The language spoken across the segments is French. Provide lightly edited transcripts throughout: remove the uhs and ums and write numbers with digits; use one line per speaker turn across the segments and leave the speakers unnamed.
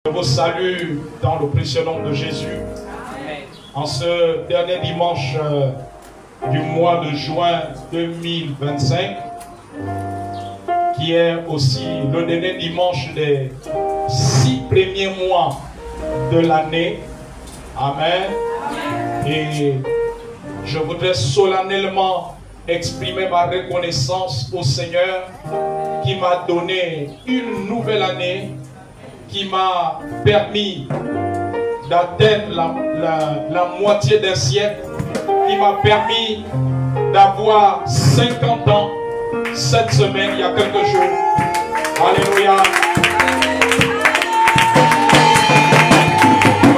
Je vous salue dans le précieux nom de Jésus. En ce dernier dimanche du mois de juin 2025, qui est aussi le dernier dimanche des 6 premiers mois de l'année. Amen. Et je voudrais solennellement exprimer ma reconnaissance au Seigneur qui m'a donné une nouvelle année, qui m'a permis d'atteindre la moitié d'un siècle, qui m'a permis d'avoir 50 ans cette semaine, il y a quelques jours. Alléluia.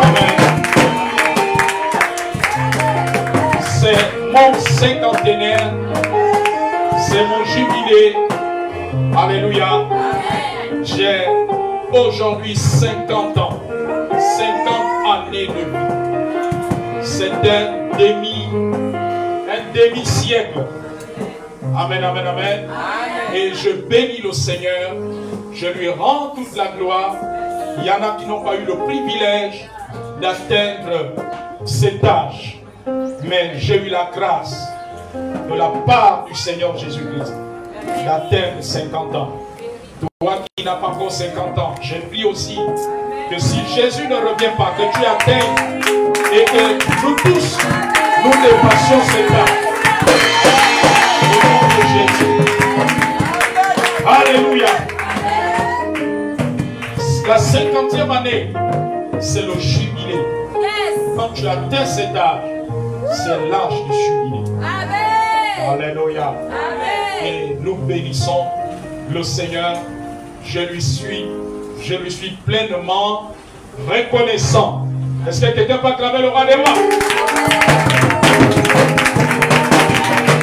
Amen. C'est mon cinquantenaire, c'est mon jubilé. Alléluia. J'ai aujourd'hui 50 ans, 50 années de vie. C'est un demi-siècle. Amen, amen, amen. Et je bénis le Seigneur, je lui rends toute la gloire. Il y en a qui n'ont pas eu le privilège d'atteindre cet âge, mais j'ai eu la grâce de la part du Seigneur Jésus-Christ d'atteindre 50 ans. Toi qui n'as pas encore 50 ans, je prie aussi que si Jésus ne revient pas, que tu atteignes et que nous tous, nous dépassions cet âge. Au nom de Jésus. Alléluia. La 50e année, c'est le jubilé. Quand tu atteins cet âge, c'est l'âge du jubilé. Alléluia. Et nous bénissons le Seigneur. Je lui suis pleinement reconnaissant. Est-ce que quelqu'un peut acclamer le roi des rois?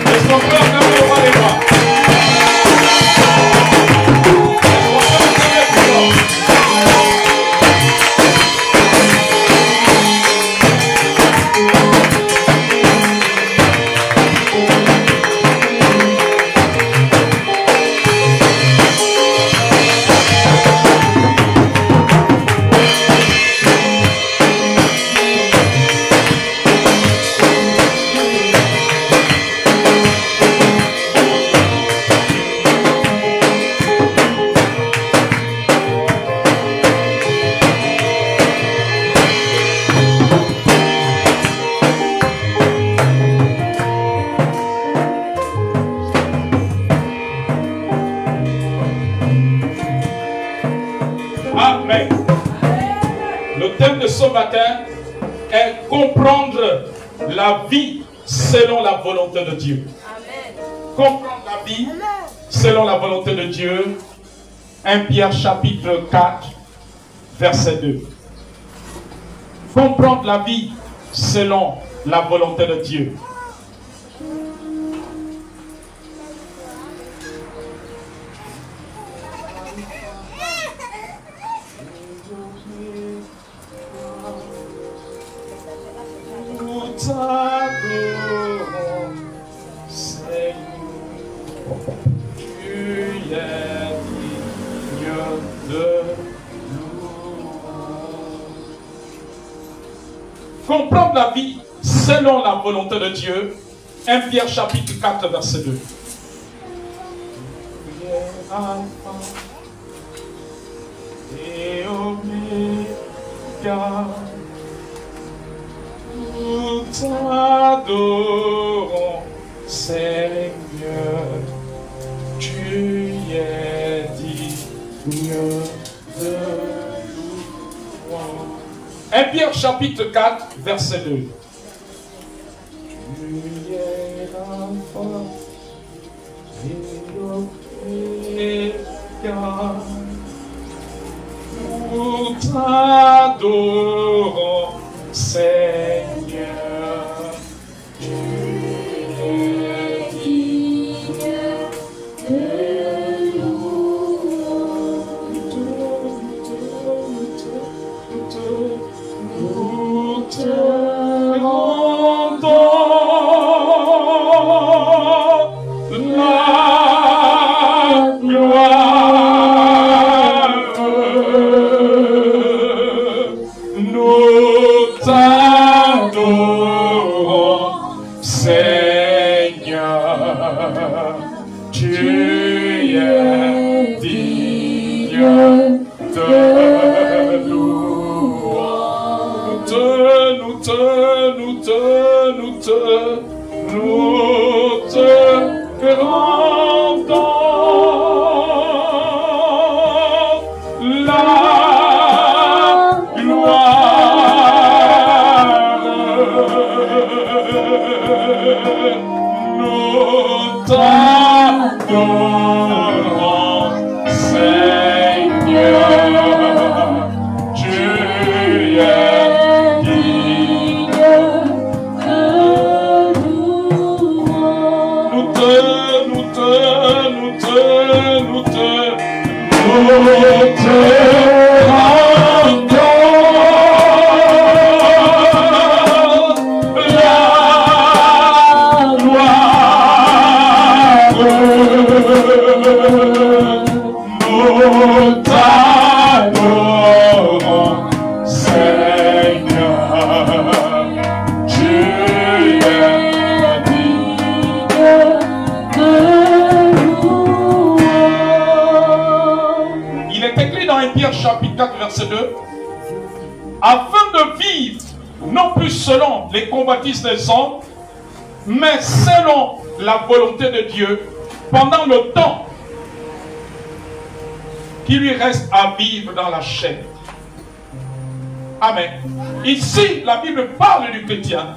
Est-ce qu'on peut acclamer le roi des rois? Est comprendre la vie selon la volonté de Dieu. Amen. Comprendre la vie selon la volonté de Dieu. 1 Pierre chapitre 4 verset 2. Comprendre la vie selon la volonté de Dieu. Comprendre la vie selon la volonté de Dieu. 1 Pierre chapitre 4 verset 2. Et Oméga, nous t'adorons, Seigneur, tu es digne de louange. 1 Pierre chapitre 4 verset 2. Tu es l'alpha et l'oméga, nous t'adorons, Seigneur, tu es digne de louange. Nous te rendons la gloire. verset 2. Afin de vivre, non plus selon les convoitises des hommes, mais selon la volonté de Dieu, pendant le temps qui lui reste à vivre dans la chair. Amen. Ici, la Bible parle du chrétien.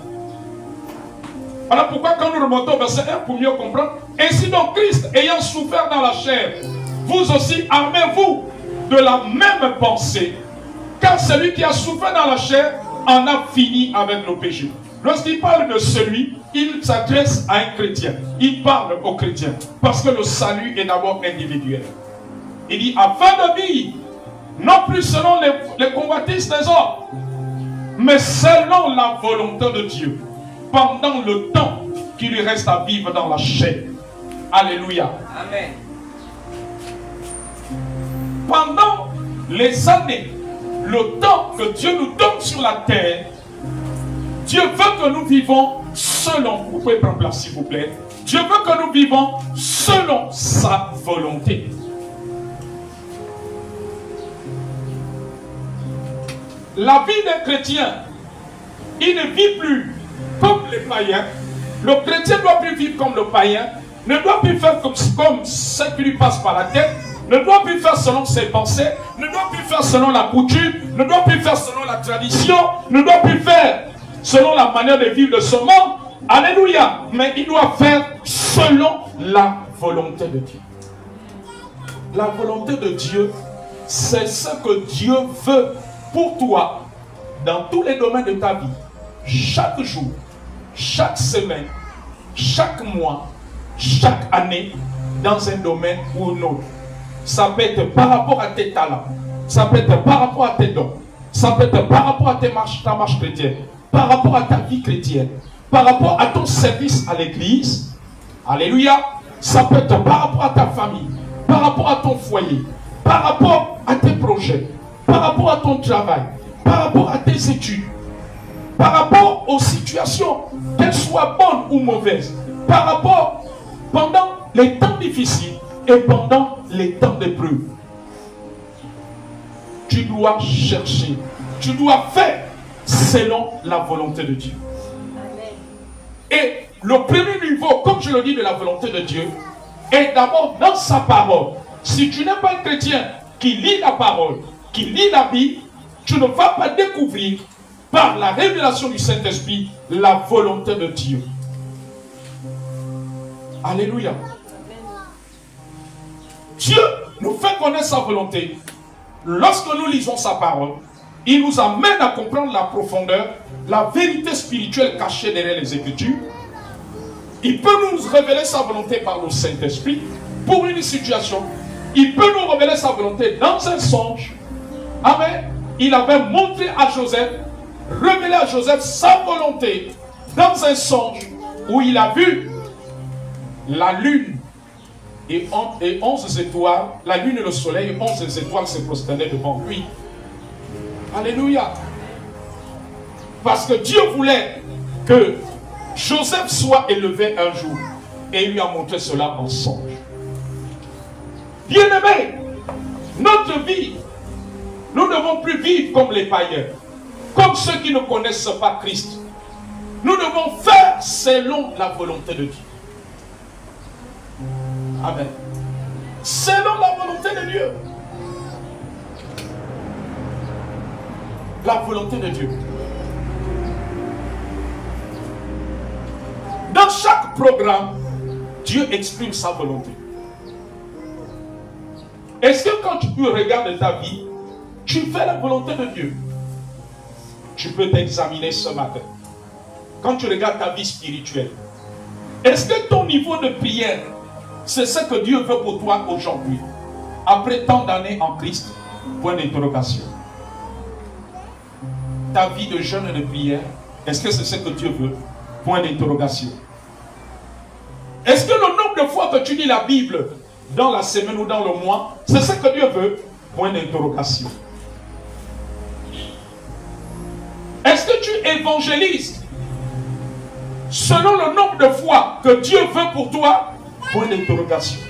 Voilà pourquoi quand nous remontons au verset 1 pour mieux comprendre, ainsi donc Christ, ayant souffert dans la chair, vous aussi armez-vous de la même pensée, car celui qui a souffert dans la chair en a fini avec le péché. Lorsqu'il parle de celui, il s'adresse à un chrétien. Il parle au chrétien. Parce que le salut est d'abord individuel. Il dit, afin de vivre, non plus selon les convoitises des hommes, mais selon la volonté de Dieu, pendant le temps qui lui reste à vivre dans la chair. Alléluia.
Amen.
Pendant les années, le temps que Dieu nous donne sur la terre, Dieu veut que nous vivons selon, vous pouvez prendre place s'il vous plaît, Dieu veut que nous vivons selon sa volonté. La vie des chrétiens, il ne vit plus comme les païens. Le chrétien ne doit plus vivre comme le païen, ne doit plus faire comme ce qui lui passe par la tête, ne doit plus faire selon ses pensées, ne doit plus faire selon la coutume, ne doit plus faire selon la tradition, ne doit plus faire selon la manière de vivre de ce monde. Alléluia. Mais il doit faire selon la volonté de Dieu. La volonté de Dieu, c'est ce que Dieu veut pour toi dans tous les domaines de ta vie. Chaque jour, chaque semaine, chaque mois, chaque année, dans un domaine ou un autre. Ça peut être par rapport à tes talents, ça peut être par rapport à tes dons, ça peut être par rapport à ta marche chrétienne, par rapport à ta vie chrétienne, par rapport à ton service à l'église. Alléluia. Ça peut être par rapport à ta famille, par rapport à ton foyer, par rapport à tes projets, par rapport à ton travail, par rapport à tes études, par rapport aux situations, qu'elles soient bonnes ou mauvaises, par rapport pendant les temps difficiles et pendant les temps d'épreuve. Tu dois chercher, tu dois faire selon la volonté de Dieu. Et le premier niveau, comme je le dis, de la volonté de Dieu, est d'abord dans sa parole. Si tu n'es pas un chrétien qui lit la parole, qui lit la Bible, tu ne vas pas découvrir par la révélation du Saint-Esprit la volonté de Dieu. Alléluia. Dieu nous fait connaître sa volonté. Lorsque nous lisons sa parole, il nous amène à comprendre la profondeur, la vérité spirituelle cachée derrière les Écritures. Il peut nous révéler sa volonté par le Saint-Esprit pour une situation. Il peut nous révéler sa volonté dans un songe. Amen. Il avait montré à Joseph, révélé à Joseph sa volonté dans un songe où il a vu la lune et 11 étoiles, la lune et le soleil et 11 étoiles se prosternaient devant lui. Alléluia. Parce que Dieu voulait que Joseph soit élevé un jour. Et il lui a montré cela en songe. Bien-aimés, notre vie, nous ne devons plus vivre comme les païens, comme ceux qui ne connaissent pas Christ. Nous devons faire selon la volonté de Dieu. Amen. Selon la volonté de Dieu. La volonté de Dieu. Dans chaque programme, Dieu exprime sa volonté. Est-ce que quand tu regardes ta vie, tu fais la volonté de Dieu? Tu peux t'examiner ce matin. Quand tu regardes ta vie spirituelle, est-ce que ton niveau de prière, c'est ce que Dieu veut pour toi aujourd'hui? Après tant d'années en Christ, point d'interrogation. Ta vie de jeûne et de prière, est-ce que c'est ce que Dieu veut? Point d'interrogation. Est-ce que le nombre de fois que tu lis la Bible dans la semaine ou dans le mois, c'est ce que Dieu veut? Point d'interrogation. Est-ce que tu évangélises selon le nombre de fois que Dieu veut pour toi? Point d'interrogation.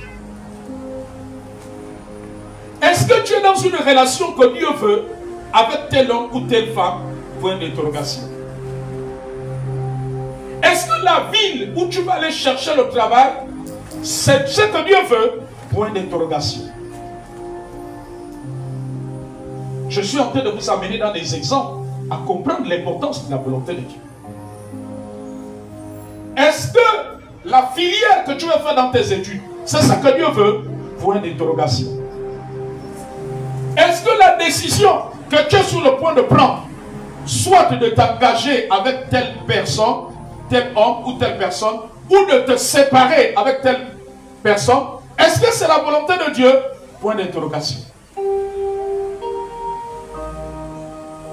Est-ce que tu es dans une relation que Dieu veut? avec tel homme ou telle femme? Point d'interrogation. Est-ce que la ville où tu vas aller chercher le travail, c'est ce que Dieu veut? Point d'interrogation. Je suis en train de vous amener dans des exemples à comprendre l'importance de la volonté de Dieu. Est-ce que la filière que tu veux faire dans tes études, c'est ce que Dieu veut? Point d'interrogation. Est-ce que la décision que tu es sur le point de prendre, soit de t'engager avec telle personne, tel homme ou telle personne, ou de te séparer avec telle personne, est-ce que c'est la volonté de Dieu? Point d'interrogation.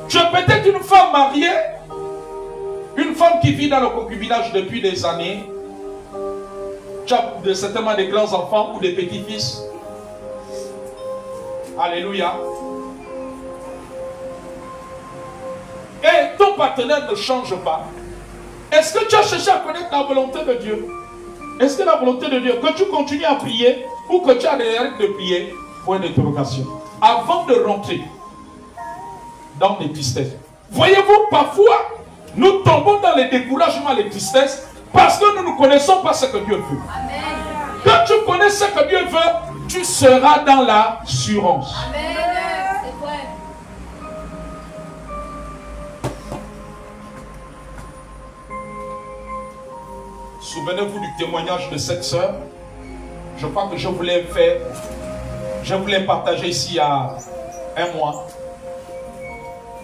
Tu es peut-être une femme mariée, une femme qui vit dans le concubinage depuis des années. Tu as certainement des grands-enfants ou des petits-fils. Alléluia. Et ton partenaire ne change pas. Est-ce que tu as cherché à connaître la volonté de Dieu? Est-ce que la volonté de Dieu, que tu continues à prier ou que tu as arrêté de prier? Point d'interrogation. Avant de rentrer dans les tristesses. Voyez-vous, parfois, nous tombons dans les découragements, les tristesses, parce que nous ne connaissons pas ce que Dieu veut. Amen. Quand tu connais ce que Dieu veut, tu seras dans l'assurance. Amen. C'est vrai. Souvenez-vous du témoignage de cette sœur. Je crois que je voulais partager ici il y a un mois.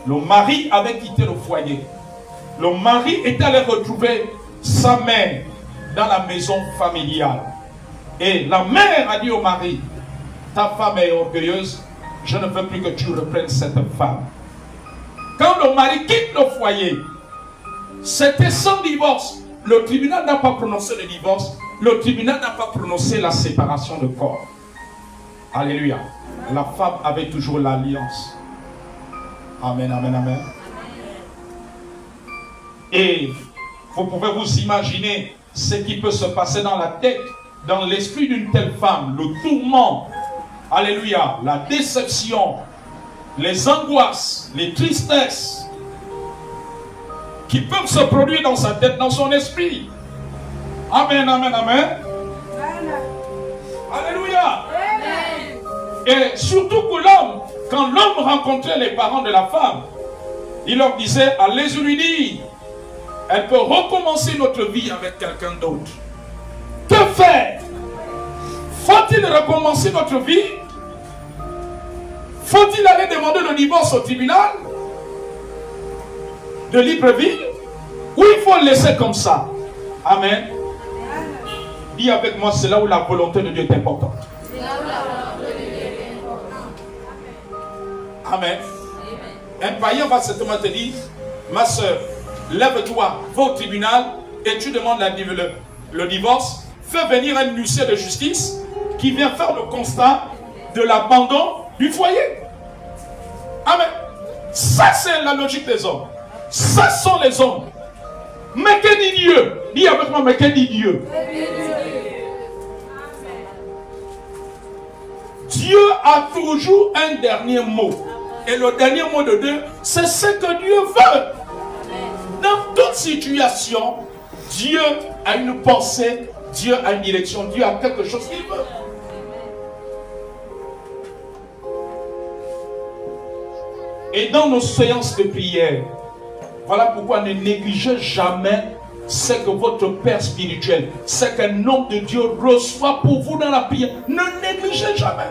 Le mari avait quitté le foyer. Le mari était allé retrouver sa mère dans la maison familiale. Et la mère a dit au mari, ta femme est orgueilleuse, je ne veux plus que tu reprennes cette femme. Quand le mari quitte le foyer, c'était sans divorce. Le tribunal n'a pas prononcé le divorce. Le tribunal n'a pas prononcé la séparation de corps. Alléluia. La femme avait toujours l'alliance. Amen, amen, amen. Et vous pouvez vous imaginer ce qui peut se passer dans la tête, dans l'esprit d'une telle femme, le tourment, alléluia, la déception, les angoisses, les tristesses qui peuvent se produire dans sa tête, dans son esprit. Amen, amen, amen. Alléluia. Amen. Et surtout que l'homme, quand l'homme rencontrait les parents de la femme, il leur disait, allez-y lui dire, elle peut recommencer notre vie avec quelqu'un d'autre. Que faire? Faut-il recommencer notre vie? Faut-il aller demander le divorce au tribunal de Libreville? Ou il faut le laisser comme ça? Amen. Dis avec moi, c'est là où la volonté de Dieu est importante. Amen. Un païen va certainement te dire, ma soeur, lève-toi, va au tribunal et tu demandes le divorce. Fais venir un huissier de justice qui vient faire le constat de l'abandon du foyer. Amen. Ça, c'est la logique des hommes. Ça sont les hommes. Mais que dit Dieu? Dis avec moi, mais que dit Dieu? Dieu a toujours un dernier mot. Et le dernier mot de Dieu, c'est ce que Dieu veut. Dans toute situation, Dieu a une pensée, Dieu a une direction, Dieu a quelque chose qu'il veut. Et dans nos séances de prière, voilà pourquoi ne négligez jamais ce que votre Père spirituel, ce qu'un homme de Dieu reçoit pour vous dans la prière. Ne négligez jamais.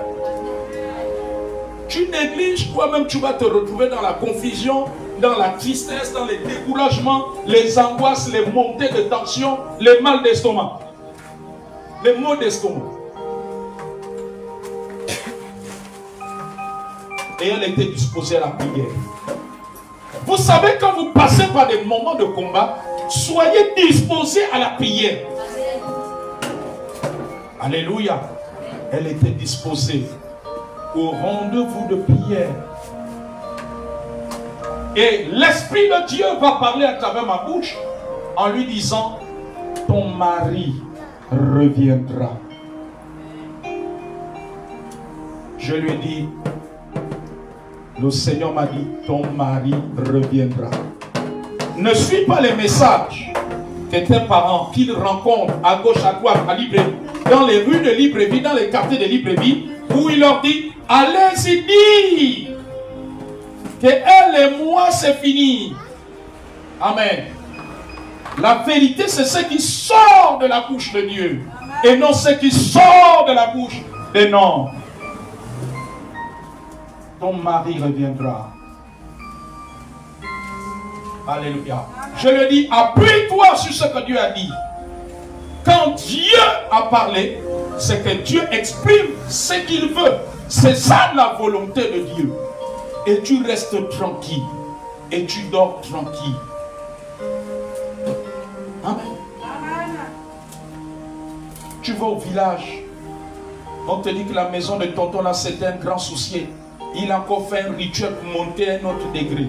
Tu négliges, toi-même tu vas te retrouver dans la confusion, dans la tristesse, dans les découragements, les angoisses, les montées de tension, les mal d'estomac, les maux d'estomac. Et elle était disposée à la prière. Vous savez, quand vous passez par des moments de combat, soyez disposés à la prière. Alléluia. Elle était disposée au rendez-vous de prière. Et l'Esprit de Dieu va parler à travers ma bouche en lui disant, ton mari reviendra. Je lui ai dit, le Seigneur m'a dit, ton mari reviendra. Ne suis pas les messages que tes parents qu'ils rencontrent à gauche, à droite, à Libreville, dans les rues de Libreville, dans les quartiers de Libreville, où il leur dit, allez-y dire que elle et moi c'est fini. Amen. La vérité c'est ce qui sort de la bouche de Dieu. Et non ce qui sort de la bouche des noms. Ton mari reviendra. Alléluia. Je le dis, appuie-toi sur ce que Dieu a dit. Quand Dieu a parlé, c'est que Dieu exprime ce qu'il veut. C'est ça la volonté de Dieu. Et tu restes tranquille. Et tu dors tranquille. Amen. Tu vas au village. On te dit que la maison de tonton là, c'est un grand souci. Il a encore fait un rituel pour monter à un autre degré.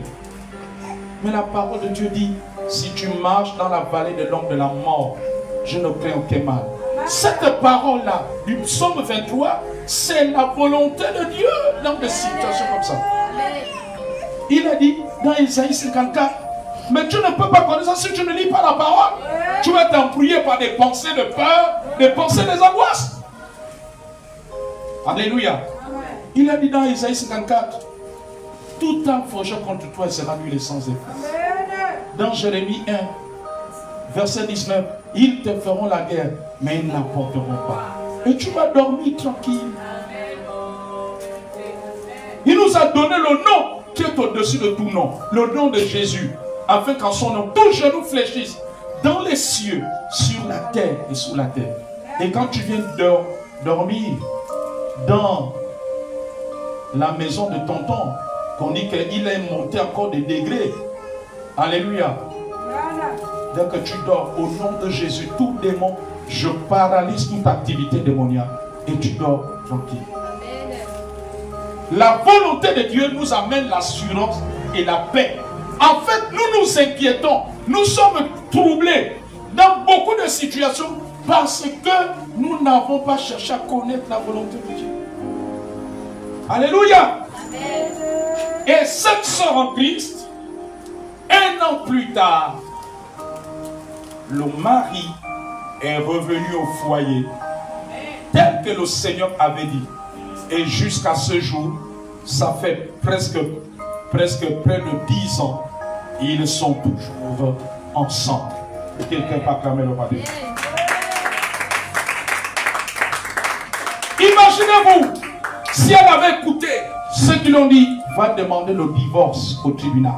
Mais la parole de Dieu dit, si tu marches dans la vallée de l'ombre de la mort, je ne crains aucun mal. Cette parole-là, du psaume 23, c'est la volonté de Dieu dans des situations comme ça. Il a dit dans Isaïe 54, mais tu ne peux pas connaître ça si tu ne lis pas la parole. Tu vas t'embrouiller par des pensées de peur, des pensées des angoisses. Alléluia. Il a dit dans Isaïe 54, tout en forgeant contre toi sera nul et sans effet. Dans Jérémie 1, verset 19, ils te feront la guerre, mais ils ne l'emporteront pas. Et tu vas dormir tranquille. Il nous a donné le nom qui est au-dessus de tout nom, le nom de Jésus, afin qu'en son nom, tous genoux fléchissent dans les cieux, sur la terre et sous la terre. Et quand tu viens dormir dans la maison de tonton, qu'on dit qu'il est monté encore des degrés. Alléluia. Dès que tu dors, au nom de Jésus, tout démon, je paralyse toute activité démoniaque et tu dors tranquille. La volonté de Dieu nous amène l'assurance et la paix. En fait, nous nous inquiétons, nous sommes troublés dans beaucoup de situations parce que nous n'avons pas cherché à connaître la volonté de Dieu. Alléluia. Et cette sœur en Christ, un an plus tard, le mari est revenu au foyer tel que le Seigneur avait dit. Et jusqu'à ce jour, ça fait presque près de 10 ans, ils sont toujours ensemble. Quelqu'un peut acclamer le roi de Dieu. Imaginez-vous, si elle avait écouté ceux qui l'ont dit, va demander le divorce au tribunal.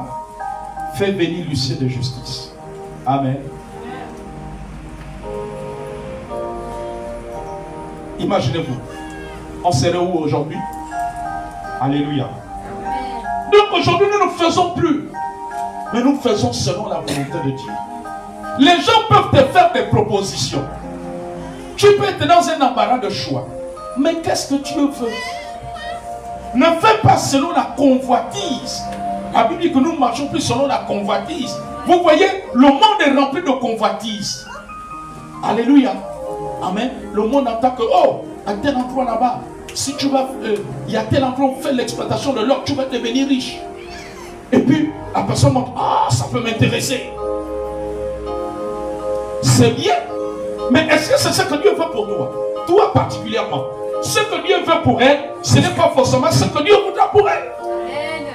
Fais venir l'huissier de justice. Amen. Imaginez-vous, on serait où aujourd'hui? Alléluia. Donc aujourd'hui, nous ne faisons plus, mais nous faisons selon la volonté de Dieu. Les gens peuvent te faire des propositions. Tu peux être dans un embarras de choix. Mais qu'est-ce que Dieu veut? Ne fais pas selon la convoitise. La Bible dit que nous marchons plus selon la convoitise. Vous voyez, le monde est rempli de convoitise. Alléluia. Amen. Le monde entend que, oh, à tel endroit là-bas, si tu vas, il y a tel endroit où on fait l'exploitation de l'or, tu vas devenir riche. Et puis, la personne montre, ah, ça peut m'intéresser. C'est bien. Mais est-ce que c'est ce que Dieu veut pour toi? Toi particulièrement. Ce que Dieu veut pour elle, ce n'est pas forcément ce que Dieu voudra pour elle. Amen.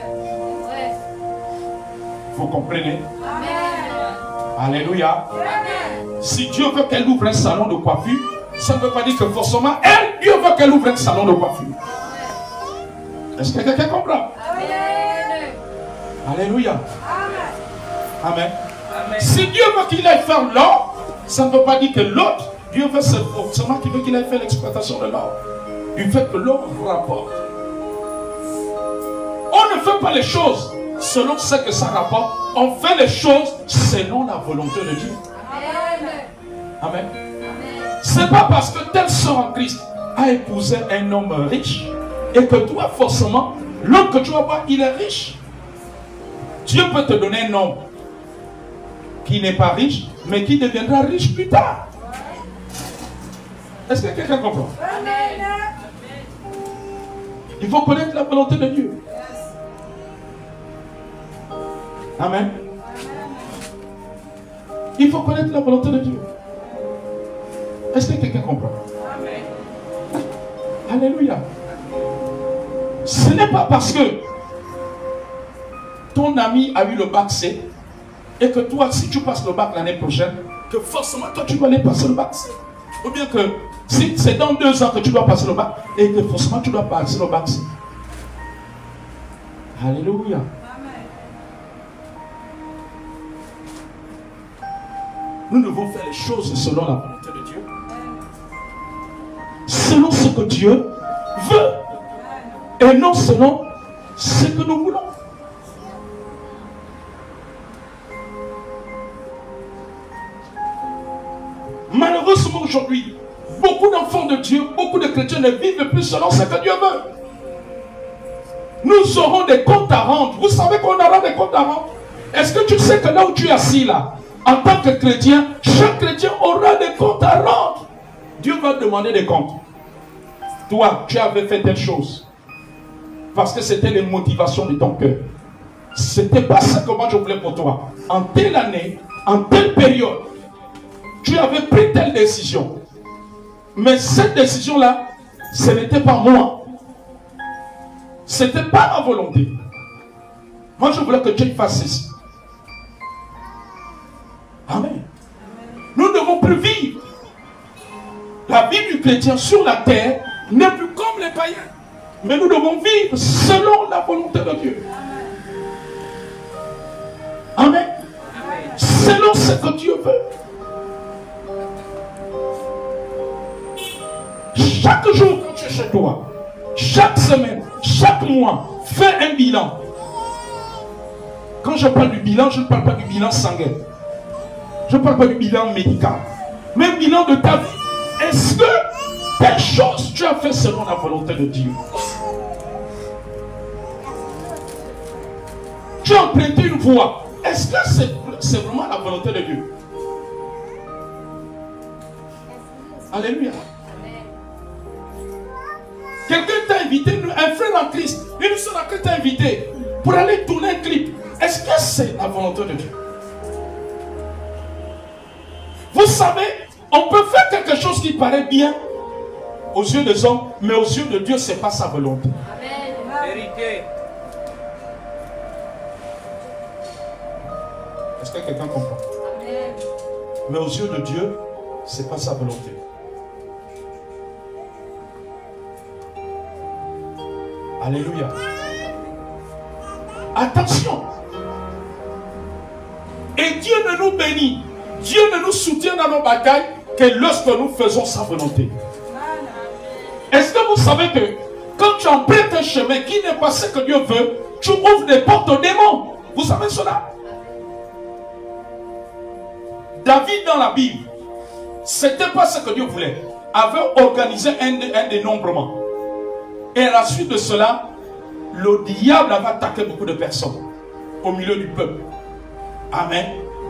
Vous comprenez? Amen. Alléluia. Amen. Si Dieu veut qu'elle ouvre un salon de coiffure, ça ne veut pas dire que forcément elle, Dieu veut qu'elle ouvre un salon de coiffure. Est-ce que quelqu'un comprend? Amen. Alléluia. Amen. Amen. Amen. Si Dieu veut qu'il aille faire l'or, ça ne veut pas dire que l'autre, Dieu veut forcément qu'il veut qu'il aille faire l'exploitation de l'or. Du fait que l'or vous rapporte. On ne fait pas les choses selon ce que ça rapporte. On fait les choses selon la volonté de Dieu. Amen. Amen. C'est pas parce que telle sœur en Christ a épousé un homme riche et que toi forcément, l'homme que tu vas voir, il est riche. Dieu peut te donner un homme qui n'est pas riche, mais qui deviendra riche plus tard. Est-ce que quelqu'un comprend? Amen. Il faut connaître la volonté de Dieu. Amen. Il faut connaître la volonté de Dieu. Est-ce que quelqu'un comprend? Amen. Alléluia. Ce n'est pas parce que ton ami a eu le bac C et que toi, si tu passes le bac l'année prochaine, que forcément toi tu dois aller passer le bac C. Ou bien que si c'est dans 2 ans que tu dois passer le bac et que forcément tu dois passer le bac C. Alléluia. Nous devons faire les choses selon la volonté de Dieu. Selon ce que Dieu veut. Et non selon ce que nous voulons. Malheureusement aujourd'hui, beaucoup d'enfants de Dieu, beaucoup de chrétiens ne vivent plus selon ce que Dieu veut. Nous aurons des comptes à rendre. Vous savez qu'on aura des comptes à rendre? Est-ce que tu sais que là où tu es assis là, en tant que chrétien, chaque chrétien aura des comptes à rendre? Dieu va te demander des comptes. Toi, tu avais fait telle chose parce que c'était les motivations de ton cœur. C'était pas ce que moi je voulais pour toi. En telle année, en telle période, tu avais pris telle décision. Mais cette décision-là, ce n'était pas moi. Ce n'était pas ma volonté. Moi, je voulais que Dieu fasse ceci. Amen. Nous ne devons plus vivre. La vie du chrétien sur la terre n'est plus comme les païens. Mais nous devons vivre selon la volonté de Dieu. Amen. Selon ce que Dieu veut. Chaque jour quand tu es chez toi, chaque semaine, chaque mois, fais un bilan. Quand je parle du bilan, je ne parle pas du bilan sanguin. Je ne parle pas du bilan médical. Mais un bilan de ta vie. Est-ce que telle chose tu as fait selon la volonté de Dieu? Tu as emprunté une voie. Est-ce que c'est vraiment la volonté de Dieu? Alléluia. Quelqu'un t'a invité, un frère en Christ, une soeur en Christ t'a invité pour aller tourner un clip. Est-ce que c'est la volonté de Dieu? Vous savez, on peut faire quelque chose qui paraît bien aux yeux des hommes, mais aux yeux de Dieu, ce n'est pas sa volonté. Amen. Vérité. Est-ce que quelqu'un comprend? Amen. Mais aux yeux de Dieu, ce n'est pas sa volonté. Alléluia. Attention. Et Dieu ne nous bénit, Dieu ne nous soutient dans nos batailles que lorsque nous faisons sa volonté. Est-ce que vous savez que quand tu empruntes un chemin qui n'est pas ce que Dieu veut, tu ouvres des portes aux démons? Vous savez cela? David dans la Bible, c'était pas ce que Dieu voulait, avait organisé un dénombrement. Et à la suite de cela, le diable avait attaqué beaucoup de personnes au milieu du peuple. Amen.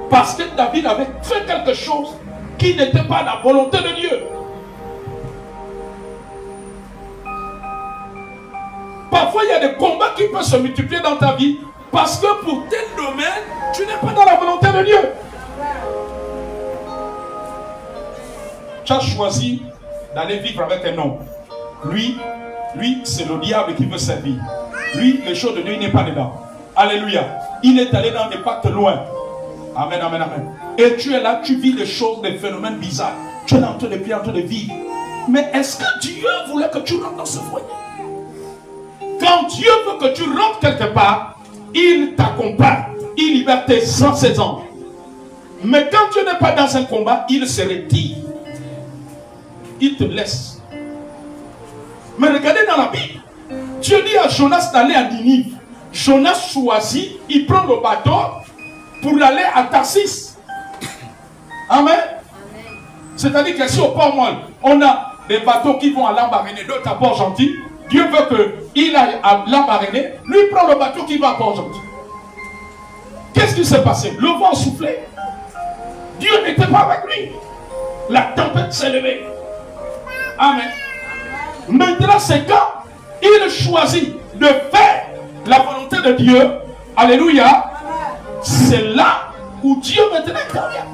Parce que David avait fait quelque chose qui n'était pas la volonté de Dieu. Parfois, il y a des combats qui peuvent se multiplier dans ta vie parce que pour tel domaine, tu n'es pas dans la volonté de Dieu. Tu as choisi d'aller vivre avec un homme. Lui, c'est le diable qui veut servir. Lui, les choses de Dieu, il n'est pas dedans. Alléluia. Il est allé dans des pactes loin. Amen, amen, amen. Et tu es là, tu vis des choses, des phénomènes bizarres. Tu es là en train de vivre. Mais est-ce que Dieu voulait que tu rentres dans ce foyer? Quand Dieu veut que tu rentres quelque part, il t'accompagne. Il libère tes anges. Mais quand tu n'es pas dans un combat, il se retire. Il te laisse. Mais regardez dans la Bible, Dieu dit à Jonas d'aller à Ninive. Jonas choisit, il prend le bateau pour aller à Tarsis. Amen. C'est-à-dire qu'ici au port Molle, on a des bateaux qui vont à Lambaréné, d'autres à Port-Gentil. Dieu veut qu'il aille à Lambaréné, lui prend le bateau qui va à Port-Gentil. Qu'est-ce qui s'est passé? Le vent soufflait. Dieu n'était pas avec lui. La tempête s'est levée. Amen. Maintenant, c'est quand il choisit de faire la volonté de Dieu. Alléluia. c'est là où Dieu maintenant intervient.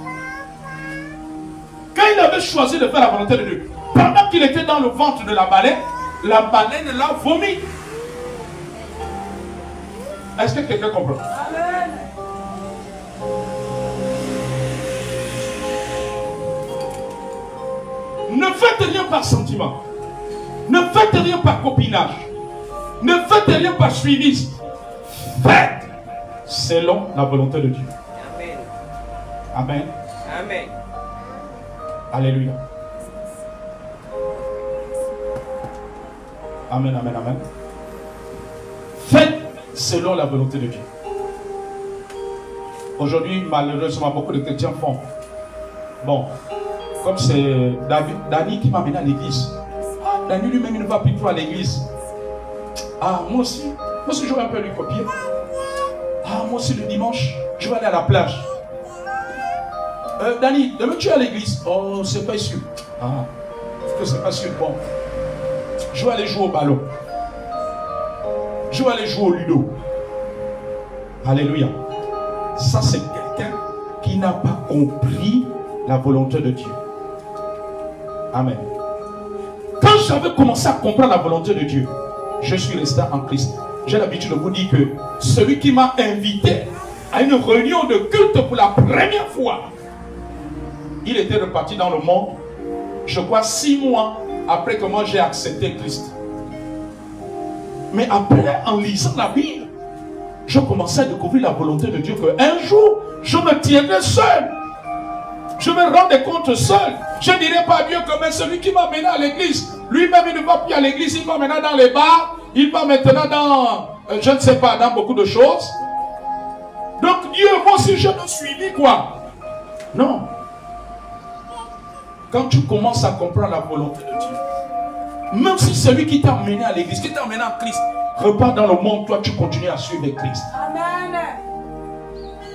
Quand il avait choisi de faire la volonté de Dieu, pendant qu'il était dans le ventre de la baleine l'a vomi. Est-ce que quelqu'un comprend? Amen. Ne faites rien par sentiment. Ne faites rien par copinage. Ne faites rien par suivisme. Faites selon la volonté de Dieu. Amen. Amen. Amen. Alléluia. Amen, amen, amen. Faites selon la volonté de Dieu. Aujourd'hui, malheureusement, beaucoup de chrétiens font. Bon, comme c'est Dani qui m'a amené à l'église. Ah, Dani lui-même, il ne va plus trop à l'église. Ah, moi aussi je vais un peu lui copier. Ah, moi aussi le dimanche, je vais aller à la plage. Dani, demain tu es à l'église. Oh, c'est pas sûr. Ah, que c'est pas sûr. Bon, je vais aller jouer au ballon. Je vais aller jouer au ludo. Alléluia. Ça, c'est quelqu'un qui n'a pas compris la volonté de Dieu. Amen. Quand j'avais commencé à comprendre la volonté de Dieu, je suis resté en Christ. J'ai l'habitude de vous dire que celui qui m'a invité à une réunion de culte pour la première fois, il était reparti dans le monde, je crois 6 mois après que moi j'ai accepté Christ. Mais après, en lisant la Bible, je commençais à découvrir la volonté de Dieu qu'un jour, je me tiendrai seul. Je me rendais compte seul. Je ne dirais pas à Dieu que celui qui m'a mené à l'église, lui-même il ne va plus à l'église, il va maintenant dans les bars, il va maintenant dans, je ne sais pas, dans beaucoup de choses. Donc Dieu, moi aussi je me suivis quoi? Non. Quand tu commences à comprendre la volonté de Dieu, même si celui qui t'a emmené à l'église, qui t'a emmené en Christ, repart dans le monde, toi tu continues à suivre Christ. Amen.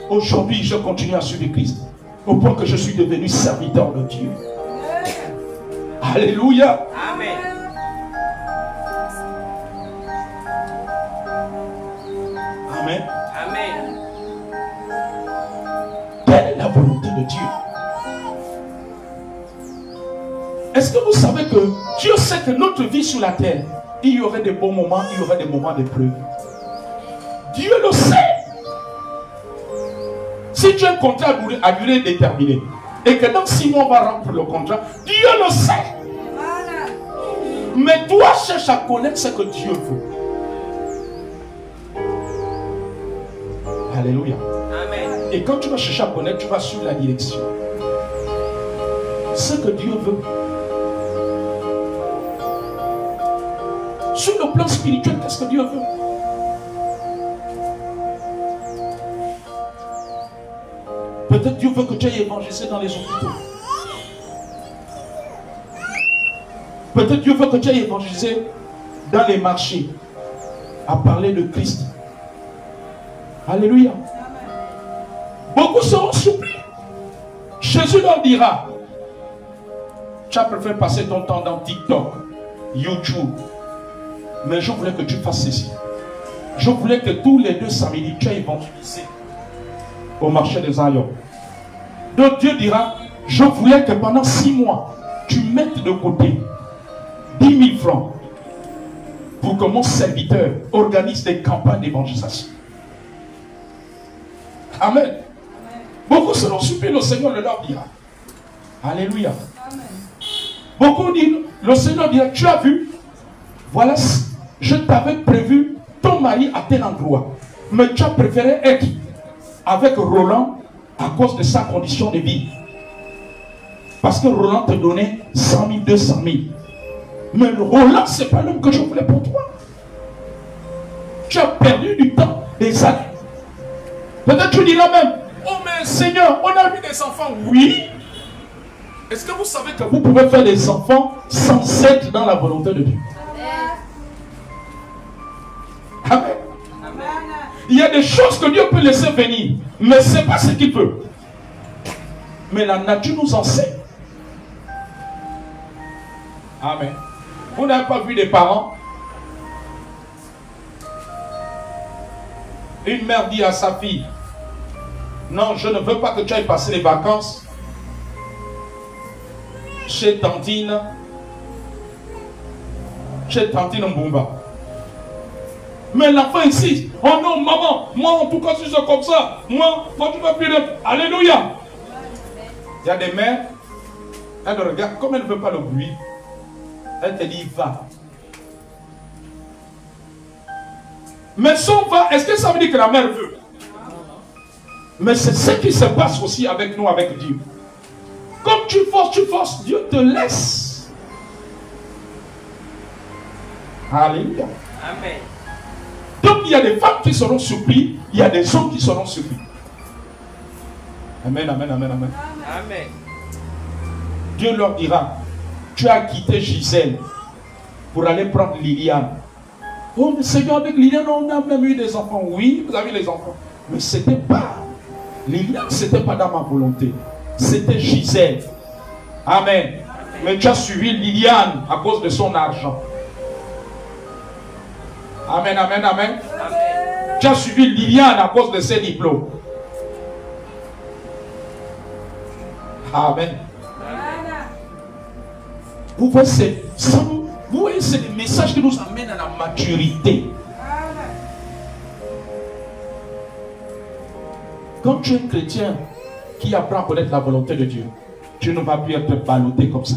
Aujourd'hui, je continue à suivre Christ, au point que je suis devenu serviteur de Dieu. Amen. Alléluia. Amen. Amen. Amen. Telle est la volonté de Dieu. Est-ce que vous savez que Dieu sait que notre vie sur la terre, il y aurait des bons moments, il y aurait des moments d'épreuve. Dieu le sait. Si tu as un contrat à durée déterminée et que dans 6 mois on va rompre le contrat, Dieu le sait. Mais toi cherche à connaître ce que Dieu veut. Alléluia. Amen. Et quand tu vas chercher à connaître, tu vas suivre la direction. Ce que Dieu veut. Sur le plan spirituel, qu'est-ce que Dieu veut? Peut-être Dieu veut que tu ailles évangéliser dans les hôpitaux. Peut-être Dieu veut que tu ailles évangéliser dans les marchés, à parler de Christ. Alléluia. Beaucoup seront surpris. Jésus leur dira, tu as préféré passer ton temps dans TikTok, YouTube, mais je voulais que tu fasses ceci. Je voulais que tous les 2 samedis, tu ailles évangéliser au marché des Zion. Donc Dieu dira, je voulais que pendant 6 mois, tu mettes de côté 10 000 francs pour que mon serviteur organise des campagnes d'évangélisation. Amen. Amen. Beaucoup seront surpris, le Seigneur leur dira. Alléluia. Amen. Beaucoup disent, le Seigneur dira, tu as vu, voilà, je t'avais prévu ton mari à tel endroit, mais tu as préféré être avec Roland à cause de sa condition de vie. Parce que Roland te donnait 100 000, 200 000. Mais Roland, ce n'est pas l'homme que je voulais pour toi. Tu as perdu du temps, des années. Peut-être tu diras même, oh mais Seigneur, on a eu des enfants. Oui. Est-ce que vous savez que vous pouvez faire des enfants sans être dans la volonté de Dieu? Amen. Amen. Il y a des choses que Dieu peut laisser venir, mais ce n'est pas ce qu'il peut. Mais la nature nous enseigne. Amen. Vous n'avez pas vu des parents? Une mère dit à sa fille, Non, je ne veux pas que tu ailles passer les vacances chez Tantine Mbumba. Mais l'enfant insiste. Oh non, maman, moi en tout cas si c'est comme ça, moi tu vas plus de... Alléluia. Il y a des mères, elles regardent, comme elle ne veut pas le bruit, elle te dit va. Mais son va, est-ce que ça veut dire que la mère veut? Mais c'est ce qui se passe aussi avec nous, avec Dieu. Comme tu forces, Dieu te laisse. Alléluia.
Amen.
Donc il y a des femmes qui seront surpris, il y a des hommes qui seront surpris. Amen, amen, amen, amen.
Amen.
Dieu leur dira, tu as quitté Gisèle pour aller prendre Liliane. Oh, mais Seigneur, avec Liliane, on a même eu des enfants. Oui, vous avez les enfants. Mais c'était pas Liliane, c'était pas dans ma volonté. C'était Gisèle. Amen. Mais tu as suivi Liliane à cause de son argent. Amen, amen, amen. Tu as suivi Liliane à cause de ses diplômes. Amen. Vous voyez, c'est des messages qui nous amènent à la maturité. Quand tu es un chrétien qui apprend à connaître la volonté de Dieu, tu ne vas plus être ballotté comme ça.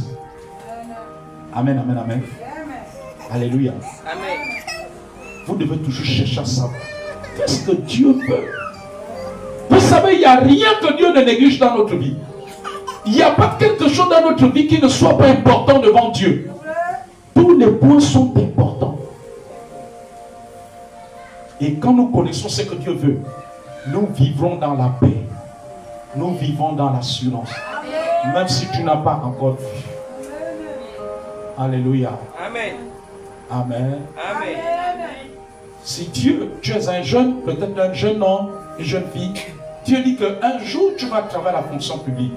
Amen, amen, amen. Alléluia.
Amen.
Vous devez toujours chercher à savoir qu'est-ce que Dieu veut. Vous savez, il n'y a rien que Dieu ne néglige dans notre vie. Il n'y a pas quelque chose dans notre vie qui ne soit pas important devant Dieu. Tous les points sont importants. Et quand nous connaissons ce que Dieu veut, nous vivrons dans la paix. Nous vivons dans l'assurance. Même si tu n'as pas encore vu. Alléluia.
Amen.
Amen.
Amen.
Si Dieu, tu es un jeune, peut-être un jeune homme, une jeune fille, Dieu dit qu'un jour tu vas travailler à la fonction publique.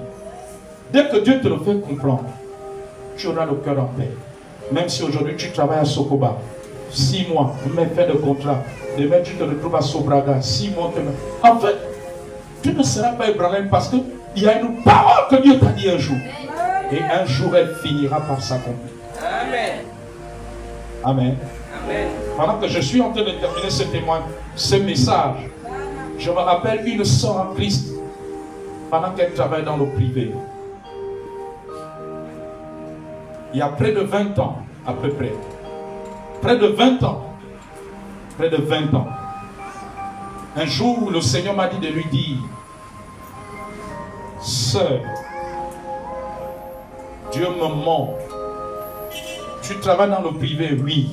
Dès que Dieu te le fait comprendre, tu auras le cœur en paix. Même si aujourd'hui tu travailles à Sokoba, 6 mois, mais fin de contrat. Demain tu te retrouves à Sobraga, 6 mois. En fait, tu ne seras pas ébranlé parce qu'il y a une parole que Dieu t'a dit un jour. Et un jour elle finira par s'accomplir.
Amen.
Amen.
Amen.
Pendant que je suis en train de terminer ce message, je me rappelle une sœur en Christ, pendant qu'elle travaille dans le privé. Il y a près de 20 ans, à peu près. Près de 20 ans. Près de 20 ans. Un jour, le Seigneur m'a dit de lui dire, sœur, Dieu me montre. Tu travailles dans le privé, oui.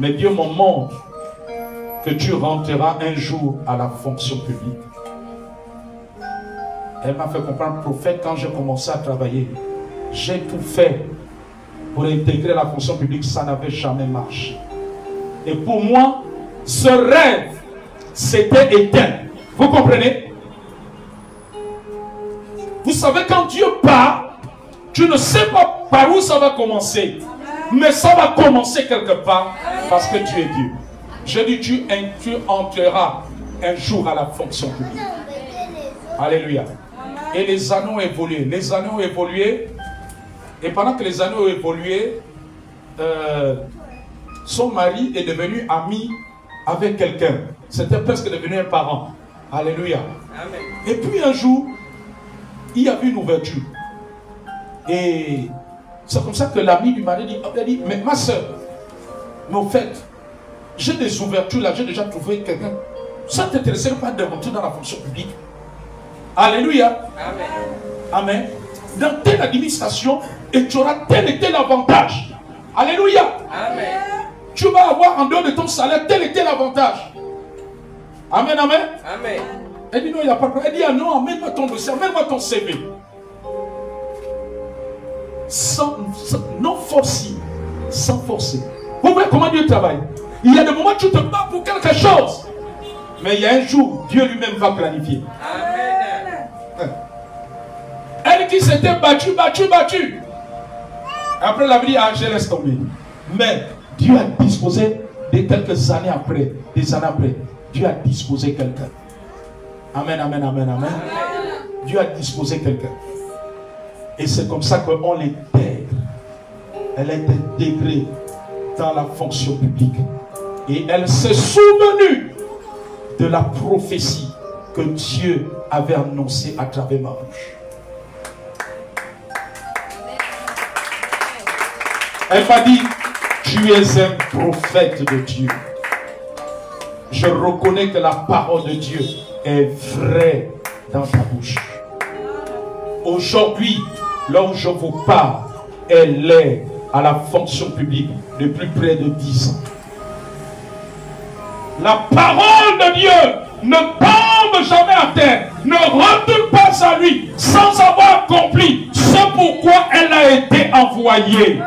Mais Dieu me montre que tu rentreras un jour à la fonction publique. Elle m'a fait comprendre, prophète, quand j'ai commencé à travailler, j'ai tout fait pour intégrer la fonction publique, ça n'avait jamais marché. Et pour moi, ce rêve s'était éteint. Vous comprenez? Vous savez, quand Dieu part, tu ne sais pas par où ça va commencer. Mais ça va commencer quelque part parce que tu es Dieu. Je dis, tu entreras un jour à la fonction publique. Alléluia. Et les années ont évolué. Les années ont évolué. Et pendant que les années ont évolué, son mari est devenu ami avec quelqu'un. C'était presque devenu un parent. Alléluia. Amen. Et puis un jour, il y a eu une ouverture. Et c'est comme ça que l'ami du mari dit, mais ma soeur, mais au fait, j'ai des ouvertures là, j'ai déjà trouvé quelqu'un. Ça ne t'intéresserait pas de rentrer dans la fonction publique? Alléluia. Amen. Amen. Dans telle administration, et tu auras tel et tel avantage. Alléluia. Amen. Tu vas avoir en dehors de ton salaire tel et tel avantage. Amen, amen. Amen. Elle dit non, il n'y a pas de problème. Elle dit ah non, amène-moi ton dossier, amène-moi ton CV. Non forcer, sans forcer. Vous voyez comment Dieu travaille? Il y a des moments où tu te bats pour quelque chose. Mais il y a un jour, Dieu lui-même va planifier. Amen. Elle qui s'était battue. Après, la vie a dit, je laisse tomber. Mais Dieu a disposé de quelques années après, des années après, Dieu a disposé quelqu'un. Amen, amen, amen, amen. Dieu a disposé quelqu'un. Et c'est comme ça qu'on l'intègre. Elle a été intégrée dans la fonction publique. Et elle s'est souvenue de la prophétie que Dieu avait annoncée à travers ma bouche. Elle m'a dit, tu es un prophète de Dieu. Je reconnais que la parole de Dieu est vraie dans ta bouche. Aujourd'hui, là où je vous parle, elle est à la fonction publique depuis près de 10 ans. La parole de Dieu ne tombe jamais à terre, ne retourne pas à lui sans avoir accompli ce pourquoi elle a été envoyée.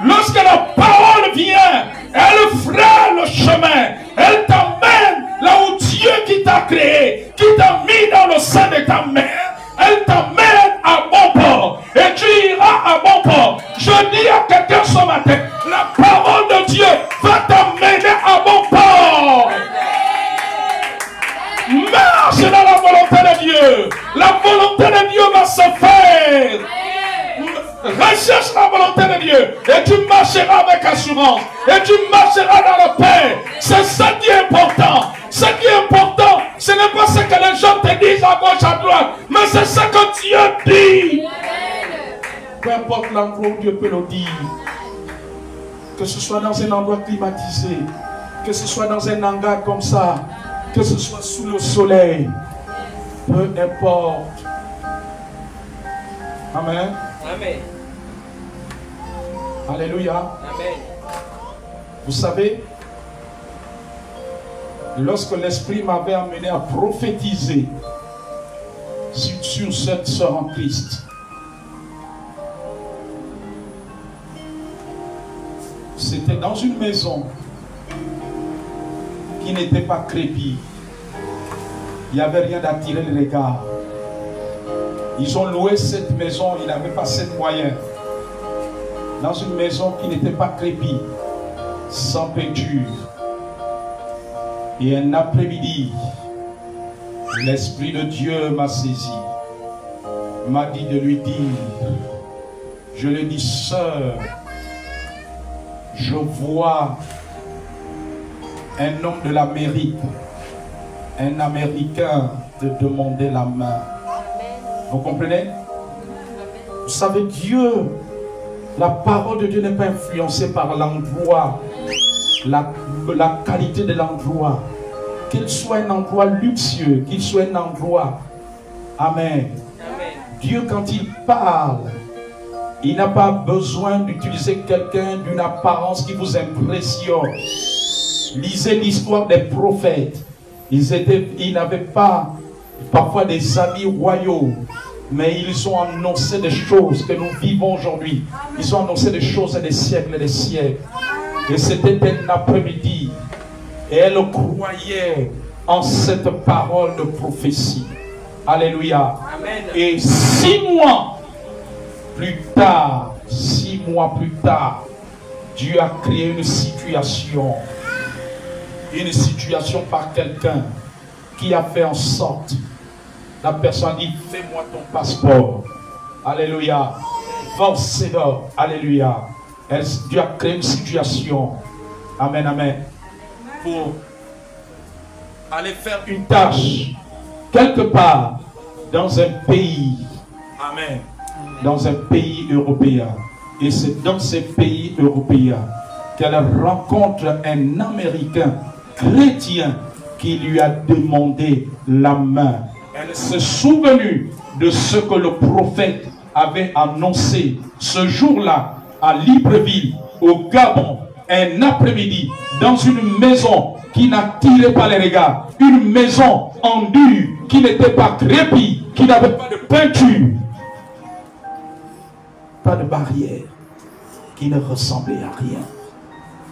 Lorsque la parole vient, elle fera le chemin, elle t'amène là où Dieu qui t'a créé, qui t'a mis dans le sein de ta mère, elle t'amène à bon port et tu iras à bon port. Je dis à quelqu'un ce matin, la parole de Dieu va t'amener à bon port. Marche dans la volonté de Dieu. La volonté de Dieu va se faire. Recherche la volonté de Dieu et tu marcheras avec assurance et tu marcheras dans la paix. C'est ça qui est important. Ce qui est important, ce n'est pas ce que les gens te disent à gauche, à droite, mais c'est ce que Dieu dit. Peu importe l'endroit où Dieu peut le dire, que ce soit dans un endroit climatisé, que ce soit dans un hangar comme ça, que ce soit sous le soleil, peu importe. Amen.
Amen.
Alléluia.
Amen.
Vous savez, lorsque l'Esprit m'avait amené à prophétiser sur cette sœur en Christ, c'était dans une maison qui n'était pas crépie. Il n'y avait rien d'attirer le regard. Ils ont loué cette maison, ils n'avaient pas ces moyens. Dans une maison qui n'était pas crépie, sans peinture. Et un après-midi, l'Esprit de Dieu m'a saisi, m'a dit de lui dire, je lui ai dit, sœur, je vois un homme de l'Amérique, un Américain te demander la main. Vous comprenez? Vous savez, Dieu, la parole de Dieu n'est pas influencée par l'endroit, la qualité de l'endroit. Qu'il soit un endroit luxueux, qu'il soit un endroit. Amen.
Amen.
Dieu, quand il parle, il n'a pas besoin d'utiliser quelqu'un d'une apparence qui vous impressionne. Lisez l'histoire des prophètes. Ils n'avaient pas parfois des amis royaux, mais ils ont annoncé des choses que nous vivons aujourd'hui. Ils ont annoncé des choses des siècles et des siècles. Et c'était un après-midi. Et elle croyait en cette parole de prophétie. Alléluia.
Amen.
Et 6 mois plus tard, Dieu a créé une situation par quelqu'un qui a fait en sorte, la personne dit, fais-moi ton passeport. Alléluia. Va au Sénat. Alléluia. Dieu a créé une situation. Amen, amen. Pour aller faire une tâche quelque part dans un pays. Amen. Dans un pays européen. Et c'est dans ces pays européens qu'elle rencontre un Américain chrétien qui lui a demandé la main. Elle s'est souvenue de ce que le prophète avait annoncé ce jour-là à Libreville, au Gabon, un après-midi, dans une maison qui n'attirait pas les regards, une maison en dur, qui n'était pas crépie, qui n'avait pas de peinture, pas de barrière, qui ne ressemblait à rien.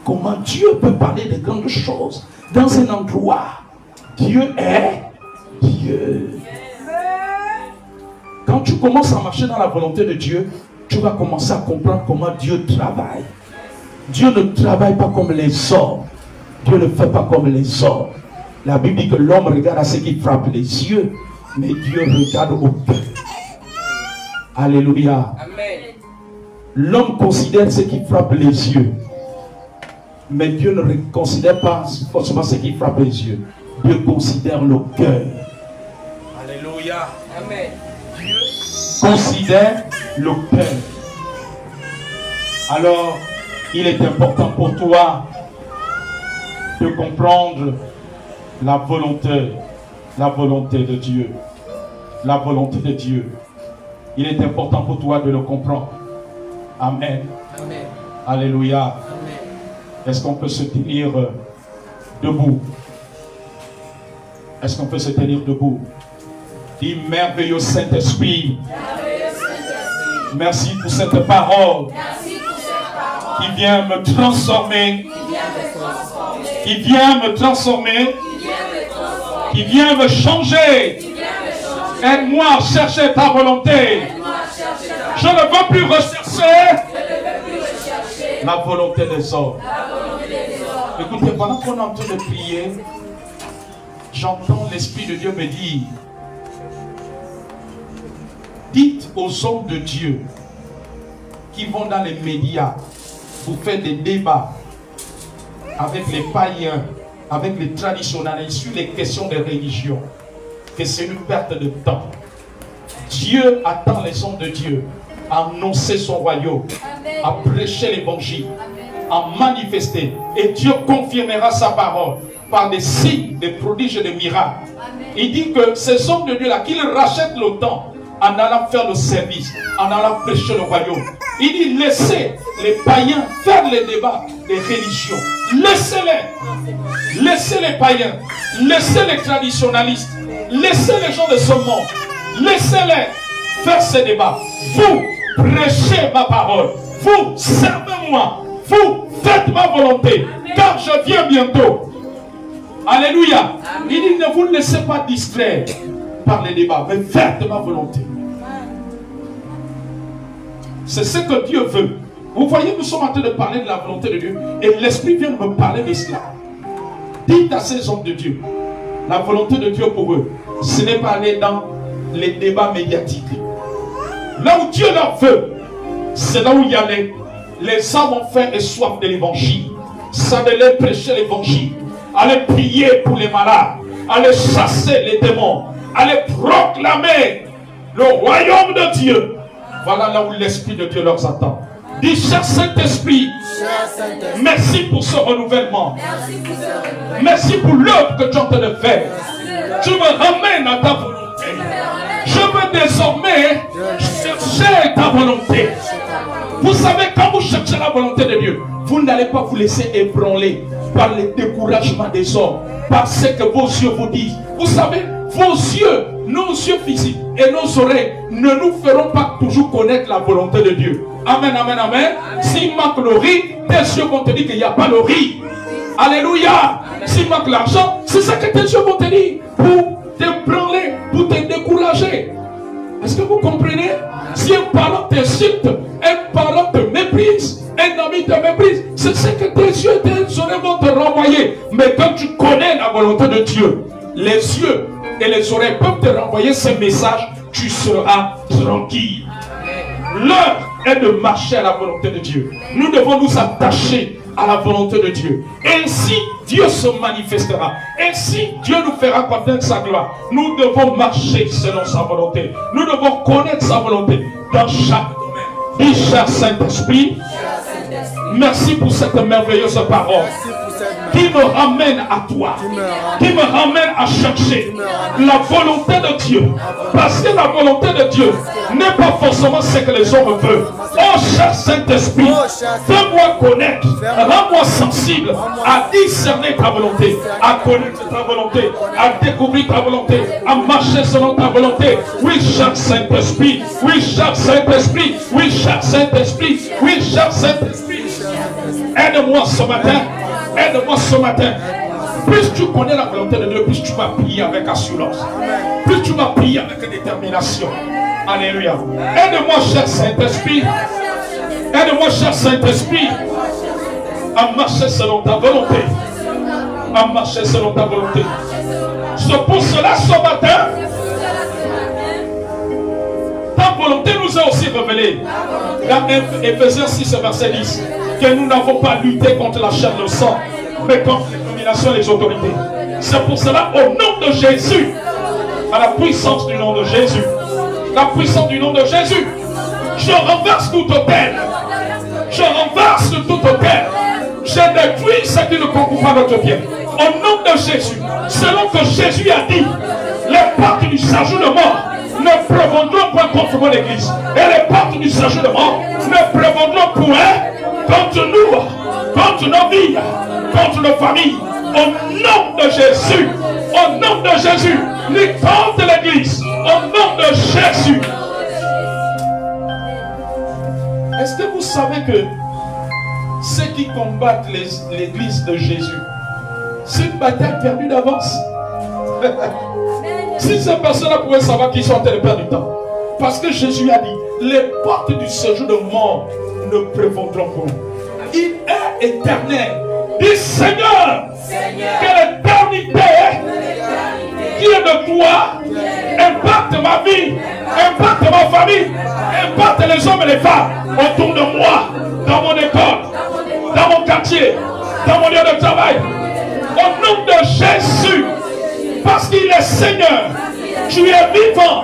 Comment Dieu peut parler de grandes choses dans un endroit? Dieu est Dieu. Quand tu commences à marcher dans la volonté de Dieu, tu vas commencer à comprendre comment Dieu travaille. Dieu ne travaille pas comme les hommes. Dieu ne fait pas comme les hommes. La Bible dit que l'homme regarde à ce qui frappe les yeux, mais Dieu regarde au cœur. Alléluia. L'homme considère ce qui frappe les yeux, mais Dieu ne considère pas forcément ce qui frappe les yeux. Dieu considère le cœur. Alléluia. Amen. Dieu considère le cœur. Alors, il est important pour toi de comprendre la volonté de Dieu. La volonté de Dieu. Il est important pour toi de le comprendre. Amen. Amen. Alléluia. Amen. Est-ce qu'on peut se tenir debout? Est-ce qu'on peut se tenir debout? Dis merveilleux Saint-Esprit. Merci pour cette parole qui vient me transformer, qui vient me transformer, qui vient me changer. Aide-moi à chercher ta volonté. Je ne veux plus rechercher la volonté des hommes. Écoutez, pendant qu'on est en train de prier, j'entends l'Esprit de Dieu me dire, dites aux hommes de Dieu qui vont dans les médias pour faire des débats avec les païens, avec les traditionnalistes sur les questions de religion, que c'est une perte de temps. Dieu attend les hommes de Dieu à annoncer son royaume, à prêcher l'évangile, à manifester. Et Dieu confirmera sa parole par des signes, des prodiges et des miracles. Il dit que ces hommes de Dieu-là, qu'ils rachètent le temps en allant faire le service, en allant prêcher le royaume. Il dit, laissez les païens faire les débats des religions. Laissez-les. Laissez les païens. Laissez les traditionnalistes. Laissez les gens de ce monde. Laissez-les faire ces débats. Vous prêchez ma parole. Vous servez-moi. Vous faites ma volonté. Car je viens bientôt. Alléluia. Il dit, ne vous laissez pas distraire par les débats, mais faites ma volonté. C'est ce que Dieu veut. Vous voyez, nous sommes en train de parler de la volonté de Dieu. Et l'Esprit vient de me parler de cela. Dites à ces hommes de Dieu, la volonté de Dieu pour eux, ce n'est pas aller dans les débats médiatiques. Là où Dieu leur veut, c'est là où il y a les âmes ont faim et soif de l'évangile. Ça de les prêcher l'évangile. Aller prier pour les malades. Aller chasser les démons. Aller proclamer le royaume de Dieu. Voilà là où l'Esprit de Dieu leur attend. Dis, cher Saint-Esprit, merci pour ce renouvellement. Merci pour l'œuvre que tu es en train de faire. Tu me ramènes à ta volonté. Je veux désormais chercher ta volonté. Vous savez, quand vous cherchez la volonté de Dieu, vous n'allez pas vous laisser ébranler par les découragements des hommes, par ce que vos yeux vous disent. Vous savez, vos yeux, nos yeux physiques et nos oreilles ne nous feront pas toujours connaître la volonté de Dieu. Amen, amen, amen. S'il manque le riz, tes yeux vont te dire qu'il n'y a pas le riz. Alléluia. S'il manque l'argent, c'est ça que tes yeux vont te dire. Pour t'ébranler, pour te décourager. Est-ce que vous comprenez? Si un parent t'insulte, un parent te méprise, un ami te méprise, c'est ce que tes yeux et tes oreilles vont te renvoyer. Mais quand tu connais la volonté de Dieu, les yeux et les oreilles peuvent te renvoyer ces messages, tu seras tranquille. L'heure est de marcher à la volonté de Dieu. Nous devons nous attacher à la volonté de Dieu. Ainsi, Dieu se manifestera. Ainsi, Dieu nous fera connaître sa gloire. Nous devons marcher selon sa volonté. Nous devons connaître sa volonté dans chaque domaine. Dis, cher Saint-Esprit, merci pour cette merveilleuse parole qui me ramène à toi, qui me ramène à chercher la volonté de Dieu. Parce que la volonté de Dieu n'est pas forcément ce que les hommes veulent. Oh cher Saint-Esprit, fais-moi connaître, rends-moi sensible à discerner ta volonté, à connaître ta volonté, à découvrir ta volonté, à marcher selon ta volonté. Oui, cher Saint-Esprit, oui, cher Saint-Esprit, oui, cher Saint-Esprit, oui, cher Saint-Esprit. Aide-moi ce matin. Aide-moi ce matin. Plus tu connais la volonté de Dieu, plus tu vas prier avec assurance. Plus tu vas prier avec détermination. Alléluia. Aide-moi, cher Saint-Esprit. Aide-moi, cher Saint-Esprit, à marcher selon ta volonté. À marcher selon ta volonté. C'est pour cela ce matin, ta volonté nous a aussi révélée. Dans Ephésiens 6, verset 10, que nous n'avons pas lutté contre la chair et le sang, mais contre les dominations et les autorités. C'est pour cela, au nom de Jésus, à la puissance du nom de Jésus, la puissance du nom de Jésus, je renverse tout hôtel. Je renverse tout hôtel. Je détruis ce qui ne concourt pas notre bien. Au nom de Jésus, selon que Jésus a dit, les portes du séjour de mort ne prévaudront point contre mon église. Et les portes du séjour de mort ne prévaudront point contre nous, contre nos vies, contre nos familles. Au nom de Jésus, au nom de Jésus, ni contre l'église, au nom de Jésus. Est-ce que vous savez que ceux qui combattent l'église de Jésus, c'est une bataille perdue d'avance? Si ces personnes-là pouvaient savoir qu'ils sont en train de perdre du temps. Parce que Jésus a dit, les portes du séjour de mort ne prévaudront pas. Il est éternel. Dis Seigneur, que l'éternité qui est de toi impacte ma vie, impacte ma famille, impacte les hommes et les femmes autour de moi, dans mon école, dans mon quartier, dans mon lieu de travail. Au nom de Jésus, parce qu'il est Seigneur, tu es vivant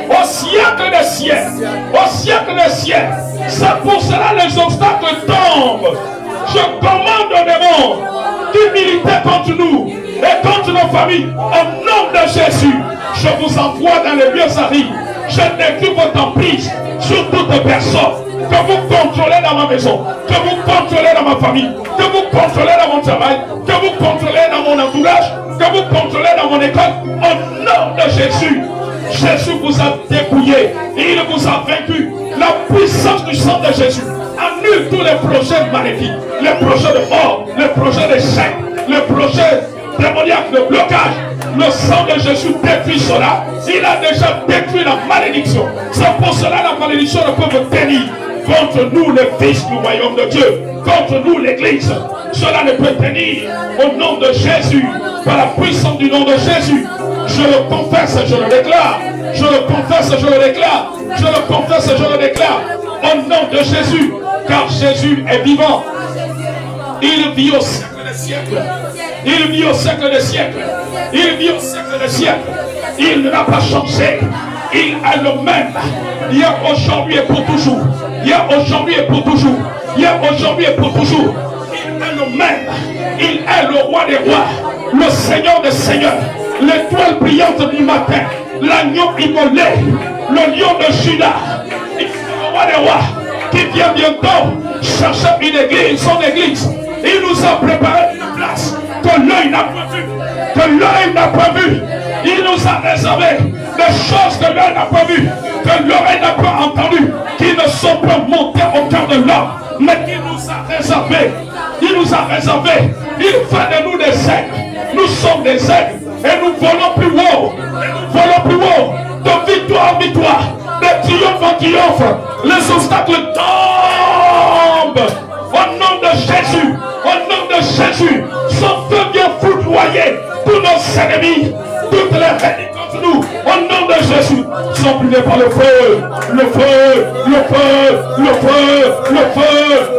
au siècle des siècles, au siècle des siècles. C'est pour cela les obstacles tombent. Je commande au démon qui militait contre nous et contre nos familles. Au nom de Jésus, je vous envoie dans les lieux arides. Je décris votre emprise sur toute personne que vous contrôlez dans ma maison, que vous contrôlez dans ma famille, que vous contrôlez dans mon travail, que vous contrôlez dans mon entourage, que vous contrôlez dans mon école. Au nom de Jésus, Jésus vous a dépouillé, il vous a vaincu. La puissance du sang de Jésus annule tous les projets maléfiques, les projets de mort, les projets d'échec, les projets démoniaques de blocage. Le sang de Jésus détruit cela. Il a déjà détruit la malédiction. C'est pour cela que la malédiction ne peut me tenir. Contre nous, les fils du royaume de Dieu, contre nous, l'église, cela ne peut tenir. Au nom de Jésus, par la puissance du nom de Jésus, je le confesse et je le déclare. Je le confesse et je le déclare. Je le confesse et je le déclare. Au nom de Jésus, car Jésus est vivant. Il vit au siècle des siècles. Il vit au siècle des siècles. Il vit au siècle des siècles. Il n'a pas changé. Il est le même. Hier, aujourd'hui et pour toujours. Hier, aujourd'hui et pour toujours. Hier, aujourd'hui et pour toujours. Il est le même. Il est le roi des rois. Le Seigneur des seigneurs. L'étoile brillante du matin. L'agneau immolé. Le lion de Juda. Il est le roi des rois. Qui vient bientôt chercher une église, son église. Il nous a préparé une place que l'œil n'a pas vue. Que l'œil n'a pas vu. Il nous a réservé des choses que l'œil n'a pas vues, que l'oreille n'a pas entendues, qui ne sont pas montées au cœur de l'homme, mais qu'il nous a réservé. Il nous a réservé. Il fait de nous des aigles. Nous sommes des aigles et nous volons plus haut. Et nous volons plus haut. De victoire en victoire, de triomphe en triomphe. Les obstacles tombent. Au nom de Jésus, au nom de Jésus, son feu vient foudroyer tous nos ennemis, toutes les ennemis contre nous. Au nom de Jésus, sont brûlés par le feu, le feu, le feu, le feu, le feu,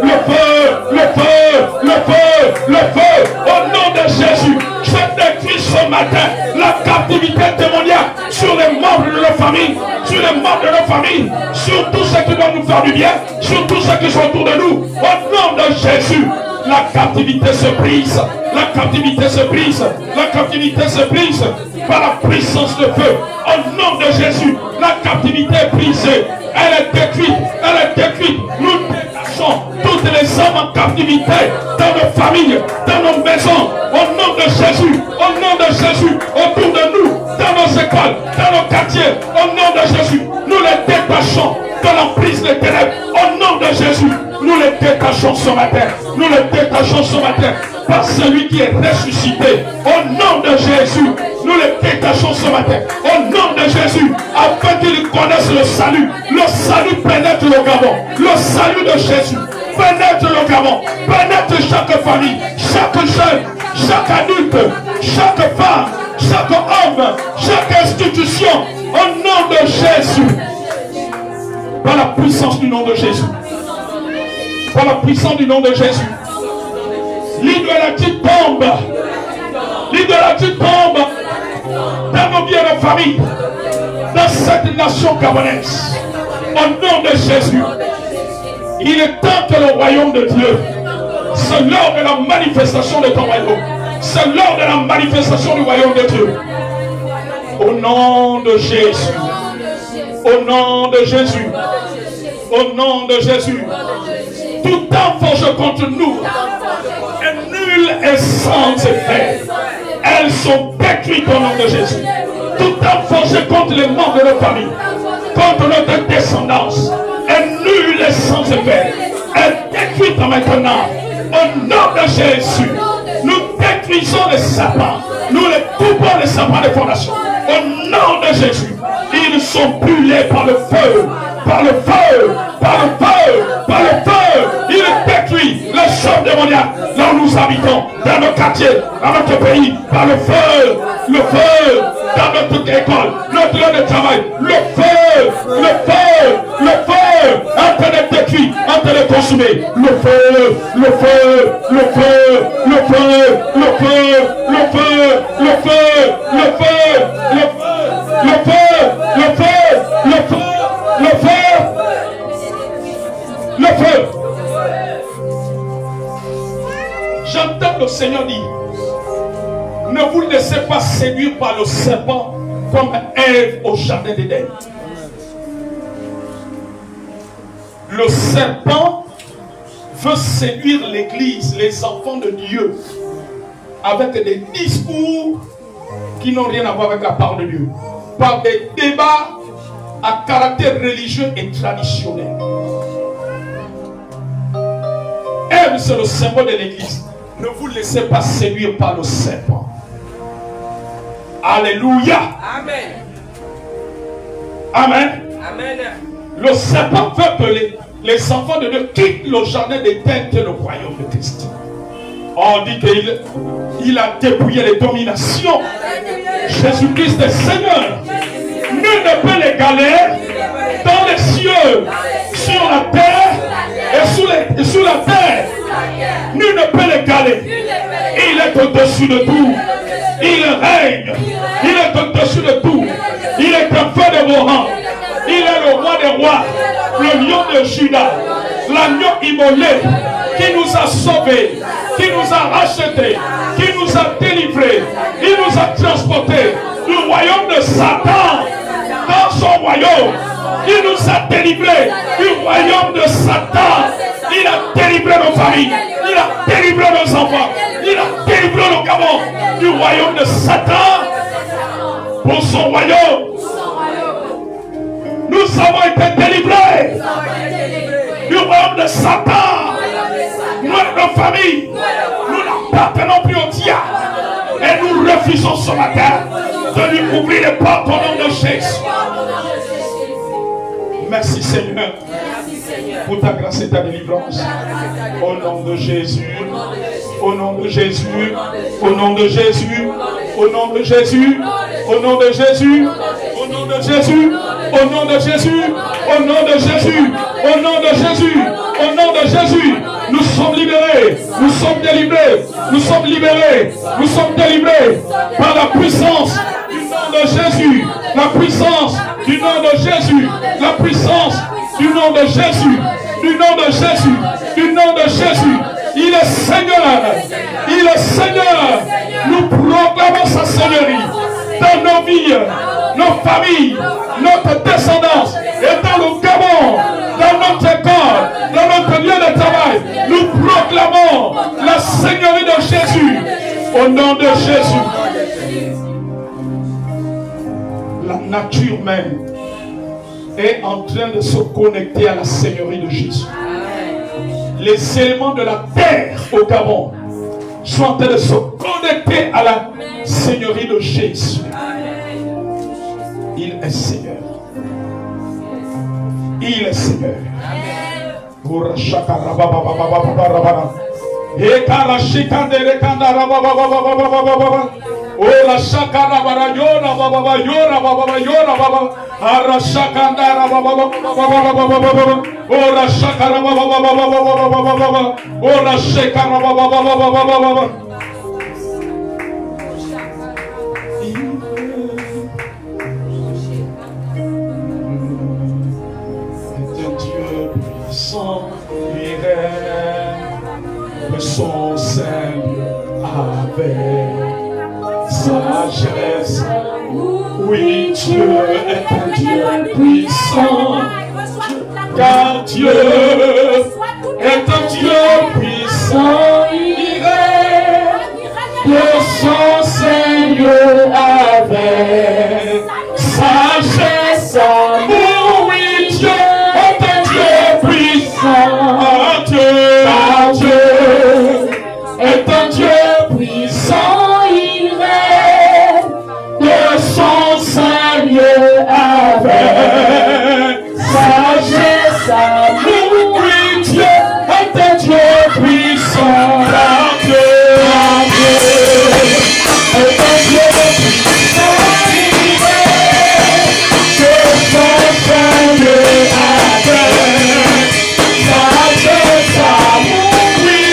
le feu, le feu, le feu, le feu. Au nom de Jésus, je détruis ce matin la captivité démoniaque sur les membres de nos familles, sur les membres de nos familles, sur tous ceux qui doivent nous faire du bien, sur tous ceux qui sont autour de nous. Au nom de Jésus, la captivité se brise, la captivité se brise, la captivité se brise par la puissance de feu. Au nom de Jésus, la captivité est brisée, elle est détruite, elle est détruite. Nous détachons toutes les âmes en captivité dans nos familles, dans nos maisons. Au nom de Jésus, au nom de Jésus, autour de nous, dans nos écoles, dans nos quartiers. Au nom de Jésus, nous les détachons de l'emprise des ténèbres. Au nom de Jésus, nous les détachons ce matin. Nous les détachons ce matin par celui qui est ressuscité. Au nom de Jésus, nous les détachons ce matin. Au nom de Jésus, afin qu'ils connaissent le salut. Le salut pénètre le Gabon. Le salut de Jésus pénètre le Gabon. Pénètre chaque famille, chaque jeune, chaque adulte, chaque femme, chaque homme, chaque institution, au nom de Jésus. Par la puissance du nom de Jésus. Par la puissance du nom de Jésus. L'idolâtrie tombe. L'idolâtrie tombe dans nos vies et nos familles. Dans cette nation gabonaise. Au nom de Jésus. Il est temps que le royaume de Dieu, c'est l'heure de la manifestation de ton royaume. C'est l'heure de la manifestation du royaume de Dieu. Au nom de Jésus. Au nom de Jésus. Au nom de Jésus. Tout forge contre nous est nul et sans effet. Elles sont détruites au nom de Jésus. Tout forge contre les membres de nos familles, contre notre descendance, est nul et sans effet. Elle est détruite maintenant. Au nom de Jésus, nous détruisons les sapins. Nous les coupons les sapins de fondation. Au nom de Jésus, ils sont brûlés par le feu. Par le feu, par le feu, par le feu. Il détruit les choses démoniaques là où nous habitons, dans nos quartiers, dans notre pays, par le feu, dans notre école, notre lieu de travail, le feu, en train de détruire, en train de consommer, le feu, le feu, le feu, le feu, le feu, le feu, le feu, le feu, le feu, le feu, le feu, le feu. Le feu, le feu. J'entends le Seigneur dire, ne vous laissez pas séduire par le serpent comme Ève au jardin d'Éden. Le serpent veut séduire l'église, les enfants de Dieu, avec des discours qui n'ont rien à voir avec la parole de Dieu, par des débats à caractère religieux et traditionnel. Ève, c'est le symbole de l'église. Ne vous laissez pas séduire par le serpent. Alléluia. Amen. Amen. Amen. Le serpent veut que les enfants de Dieu quittent le jardin d'Éden qui est le royaume de Christ. On dit qu'il a dépouillé les dominations. Jésus-Christ est Seigneur. Nul ne peut l'égaler dans les cieux, sur la terre et sous la terre. Nul ne peut l'égaler. Il est au-dessus de tout. Il règne. Il est au-dessus de tout. Il est un feu de vos rangs. Il est le roi des rois, le lion de Juda, l'agneau immolé qui nous a sauvés, qui nous a rachetés, qui nous a délivrés. Il nous a transportés du royaume de Satan dans son royaume. Il nous a délivrés du royaume de Satan. Il a délivré nos familles. Il a délivré nos enfants. Il a délivré nos gamins du royaume de Satan pour son royaume. Nous avons été délivrés du royaume de Satan. Nous et nos familles, nous n'appartenons plus au diable. Et nous refusons ce matin de lui ouvrir les portes au nom de Jésus. Merci Seigneur pour ta grâce et ta délivrance. Au nom de Jésus, au nom de Jésus, au nom de Jésus, au nom de Jésus, au nom de Jésus, au nom de Jésus, au nom de Jésus, au nom de Jésus, au nom de Jésus, au nom de Jésus, nous sommes libérés, nous sommes délivrés, nous sommes libérés, nous sommes délivrés par la puissance du nom de Jésus, la puissance du nom de Jésus, la puissance du nom de Jésus, du nom de Jésus, du nom de Jésus. Il est Seigneur, il est Seigneur. Nous proclamons sa Seigneurie dans nos vies, nos familles, notre descendance et dans le Gabon, dans notre école, dans notre lieu de travail. Nous proclamons la Seigneurie de Jésus au nom de Jésus. La nature même est en train de se connecter à la Seigneurie de Jésus. Les éléments de la terre au Gabon sont en train de se connecter à la Seigneurie de Jésus. Il est Seigneur. Il est Seigneur. Ora shakana barayona baba yora baba yora baba ara shakanda baba baba ora shakara baba ora shakara baba. Il règne, son Seigneur avec sagesse. Oui, Dieu est un Dieu puissant, car Dieu est un Dieu puissant. Il règne de son Seigneur avec sagesse. Oui, Dieu est un Dieu puissant. Dieu est un Dieu puissant. Il règne de son Seigneur avec sagesse. Oui, Dieu est un Dieu puissant. Dieu est un Dieu puissant. Il règne de son Seigneur avec sagesse. Oui, Dieu est un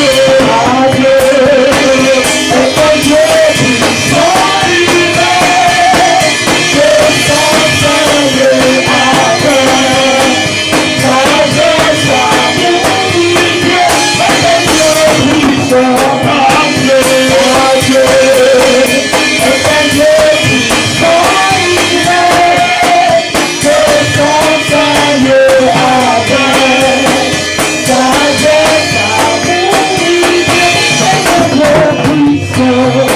Dieu puissant. Dieu est un Dieu puissant. Il règne de son Seigneur avec sagesse. Oui, Dieu est un Dieu puissant. Dieu est un Dieu puissant. Il règne de son Seigneur avec sagesse. Oui, Dieu est un Dieu puissant.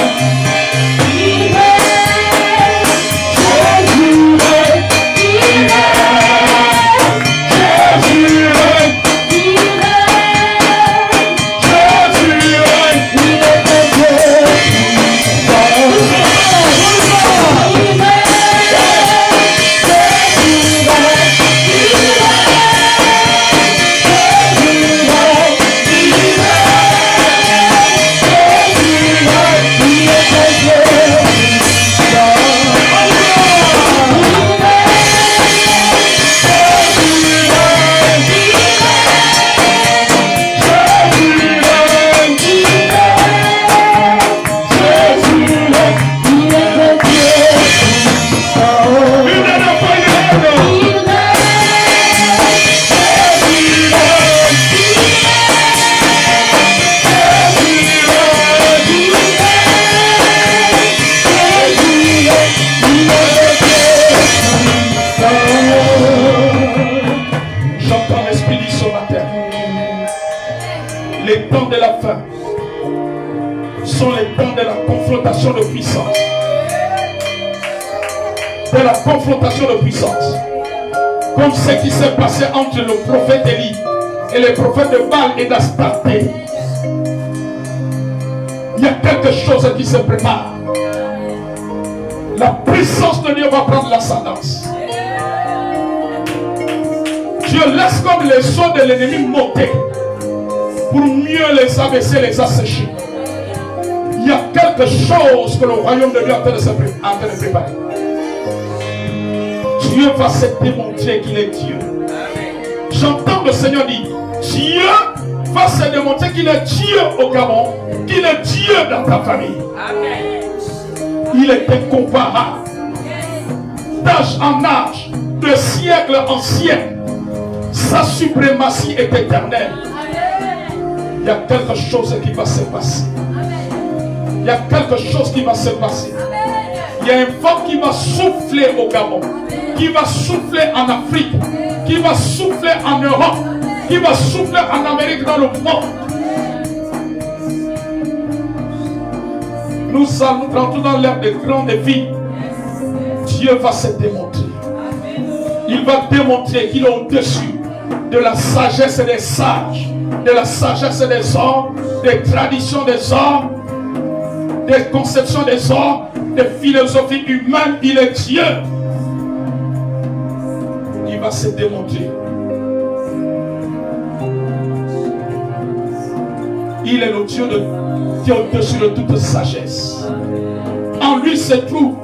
Il règne, Jésus règne. Il règne, Jésus règne. Il règne, Jésus règne. Il est un Dieu puissant. Il règne, Jésus règne. Il J'entends l'Esprit dire ce matin, les temps de la fin sont les temps de la confrontation de puissance. De la confrontation de puissance. Comme ce qui s'est passé entre le prophète Élie et les prophètes de Baal et d'Astarté. Il y a quelque chose qui se prépare. La puissance de Dieu va prendre l'ascendance. Dieu laisse comme les eaux de l'ennemi monter pour mieux les abaisser, les assécher. Il y a quelque chose que le royaume de Dieu est en train de préparer. Dieu va se démontrer qu'il est Dieu. J'entends le Seigneur dire, Dieu va se démontrer qu'il est Dieu au Gabon, qu'il est Dieu dans ta famille. Il est incomparable. D'âge en âge, de siècle en siècle, sa suprématie est éternelle. Il y a quelque chose qui va se passer. Il y a quelque chose qui va se passer. Il y a un vent qui va souffler au Gabon, qui va souffler en Afrique, qui va souffler en Europe, qui va souffler en Amérique, dans le monde. Nous rentrons dans l'ère des grandes vies. Dieu va se démontrer. Il va démontrer qu'il est au-dessus de la sagesse des sages, de la sagesse des hommes, des traditions des hommes, des conceptions des hommes, des philosophies humaines. Il est Dieu. Il va se démontrer. Il est le Dieu qui est au-dessus de toute sagesse. En lui se trouvent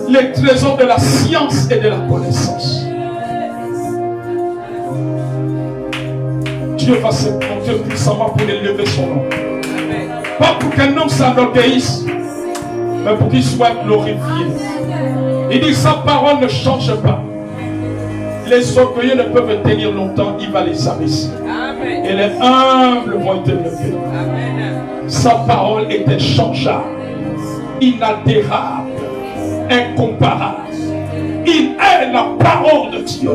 les trésors de la science et de la connaissance. Dieu va se monter puissamment pour élever son nom. Pas pour qu'un homme s'enorgueillisse, mais pour qu'il soit glorifié. Il dit sa parole ne change pas. Les orgueilleux ne peuvent tenir longtemps, il va les abaisser. Et les humbles vont être élevés. Sa parole est inchangeable, inaltérable, incomparable. Il est la parole de Dieu.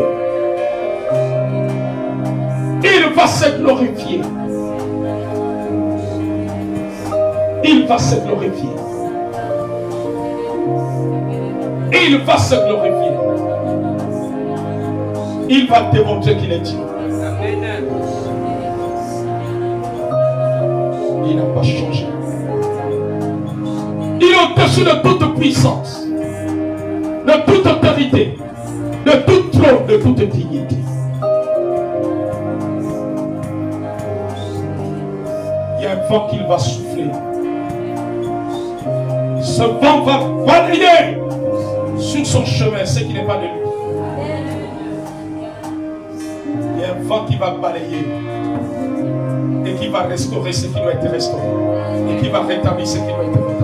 Il va se glorifier. Il va se glorifier. Il va se glorifier. Il va démontrer qu'il est Dieu. Il n'a pas changé. Il est au-dessus de toute puissance, de toute autorité, de tout trône, de toute dignité. Il y a un vent qu'il va souffler. Ce vent va balayer sur son chemin ce qui n'est pas de lui. Il y a un vent qui va balayer et qui va restaurer ce qui doit être restauré et qui va rétablir ce qui doit être rétabli.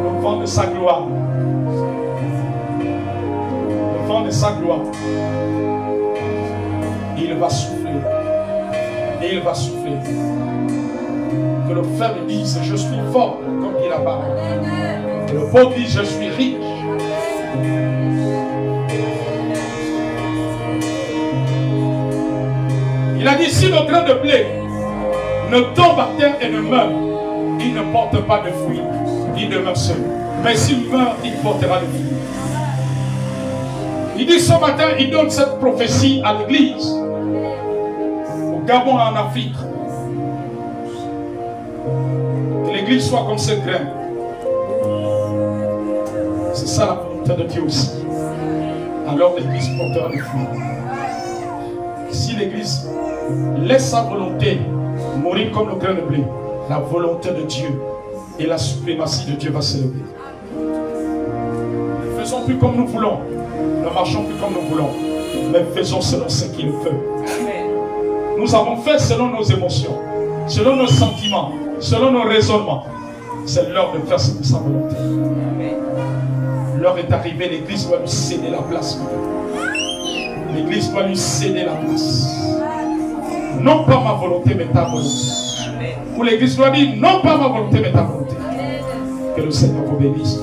Le vent de sa gloire, le vent de sa gloire, il va souffler et il va souffler. Que le faible dise je suis fort comme il apparaît. Que le pauvre dise je suis riche. Il a dit si le grain de blé ne tombe à terre et ne meurt, il ne porte pas de fruits, il demeure seul. Mais s'il meurt, il portera des fruits. Il dit ce matin, il donne cette prophétie à l'église, au Gabon et en Afrique. Que l'église soit comme ce grain. C'est ça la volonté de Dieu aussi. Alors l'église portera des fruits. Si l'église laisse sa volonté mourir comme le grain de blé, la volonté de Dieu et la suprématie de Dieu va s'élever. Ne faisons plus comme nous voulons, ne marchons plus comme nous voulons, mais faisons selon ce qu'il veut. Nous avons fait selon nos émotions, selon nos sentiments, selon nos raisonnements. C'est l'heure de faire sa volonté. L'heure est arrivée, l'église doit lui céder la place. L'église doit lui céder la place. Non pas ma volonté, mais ta volonté. Où l'église doit dire non pas ma volonté, mais ta volonté. Que le Seigneur vous bénisse.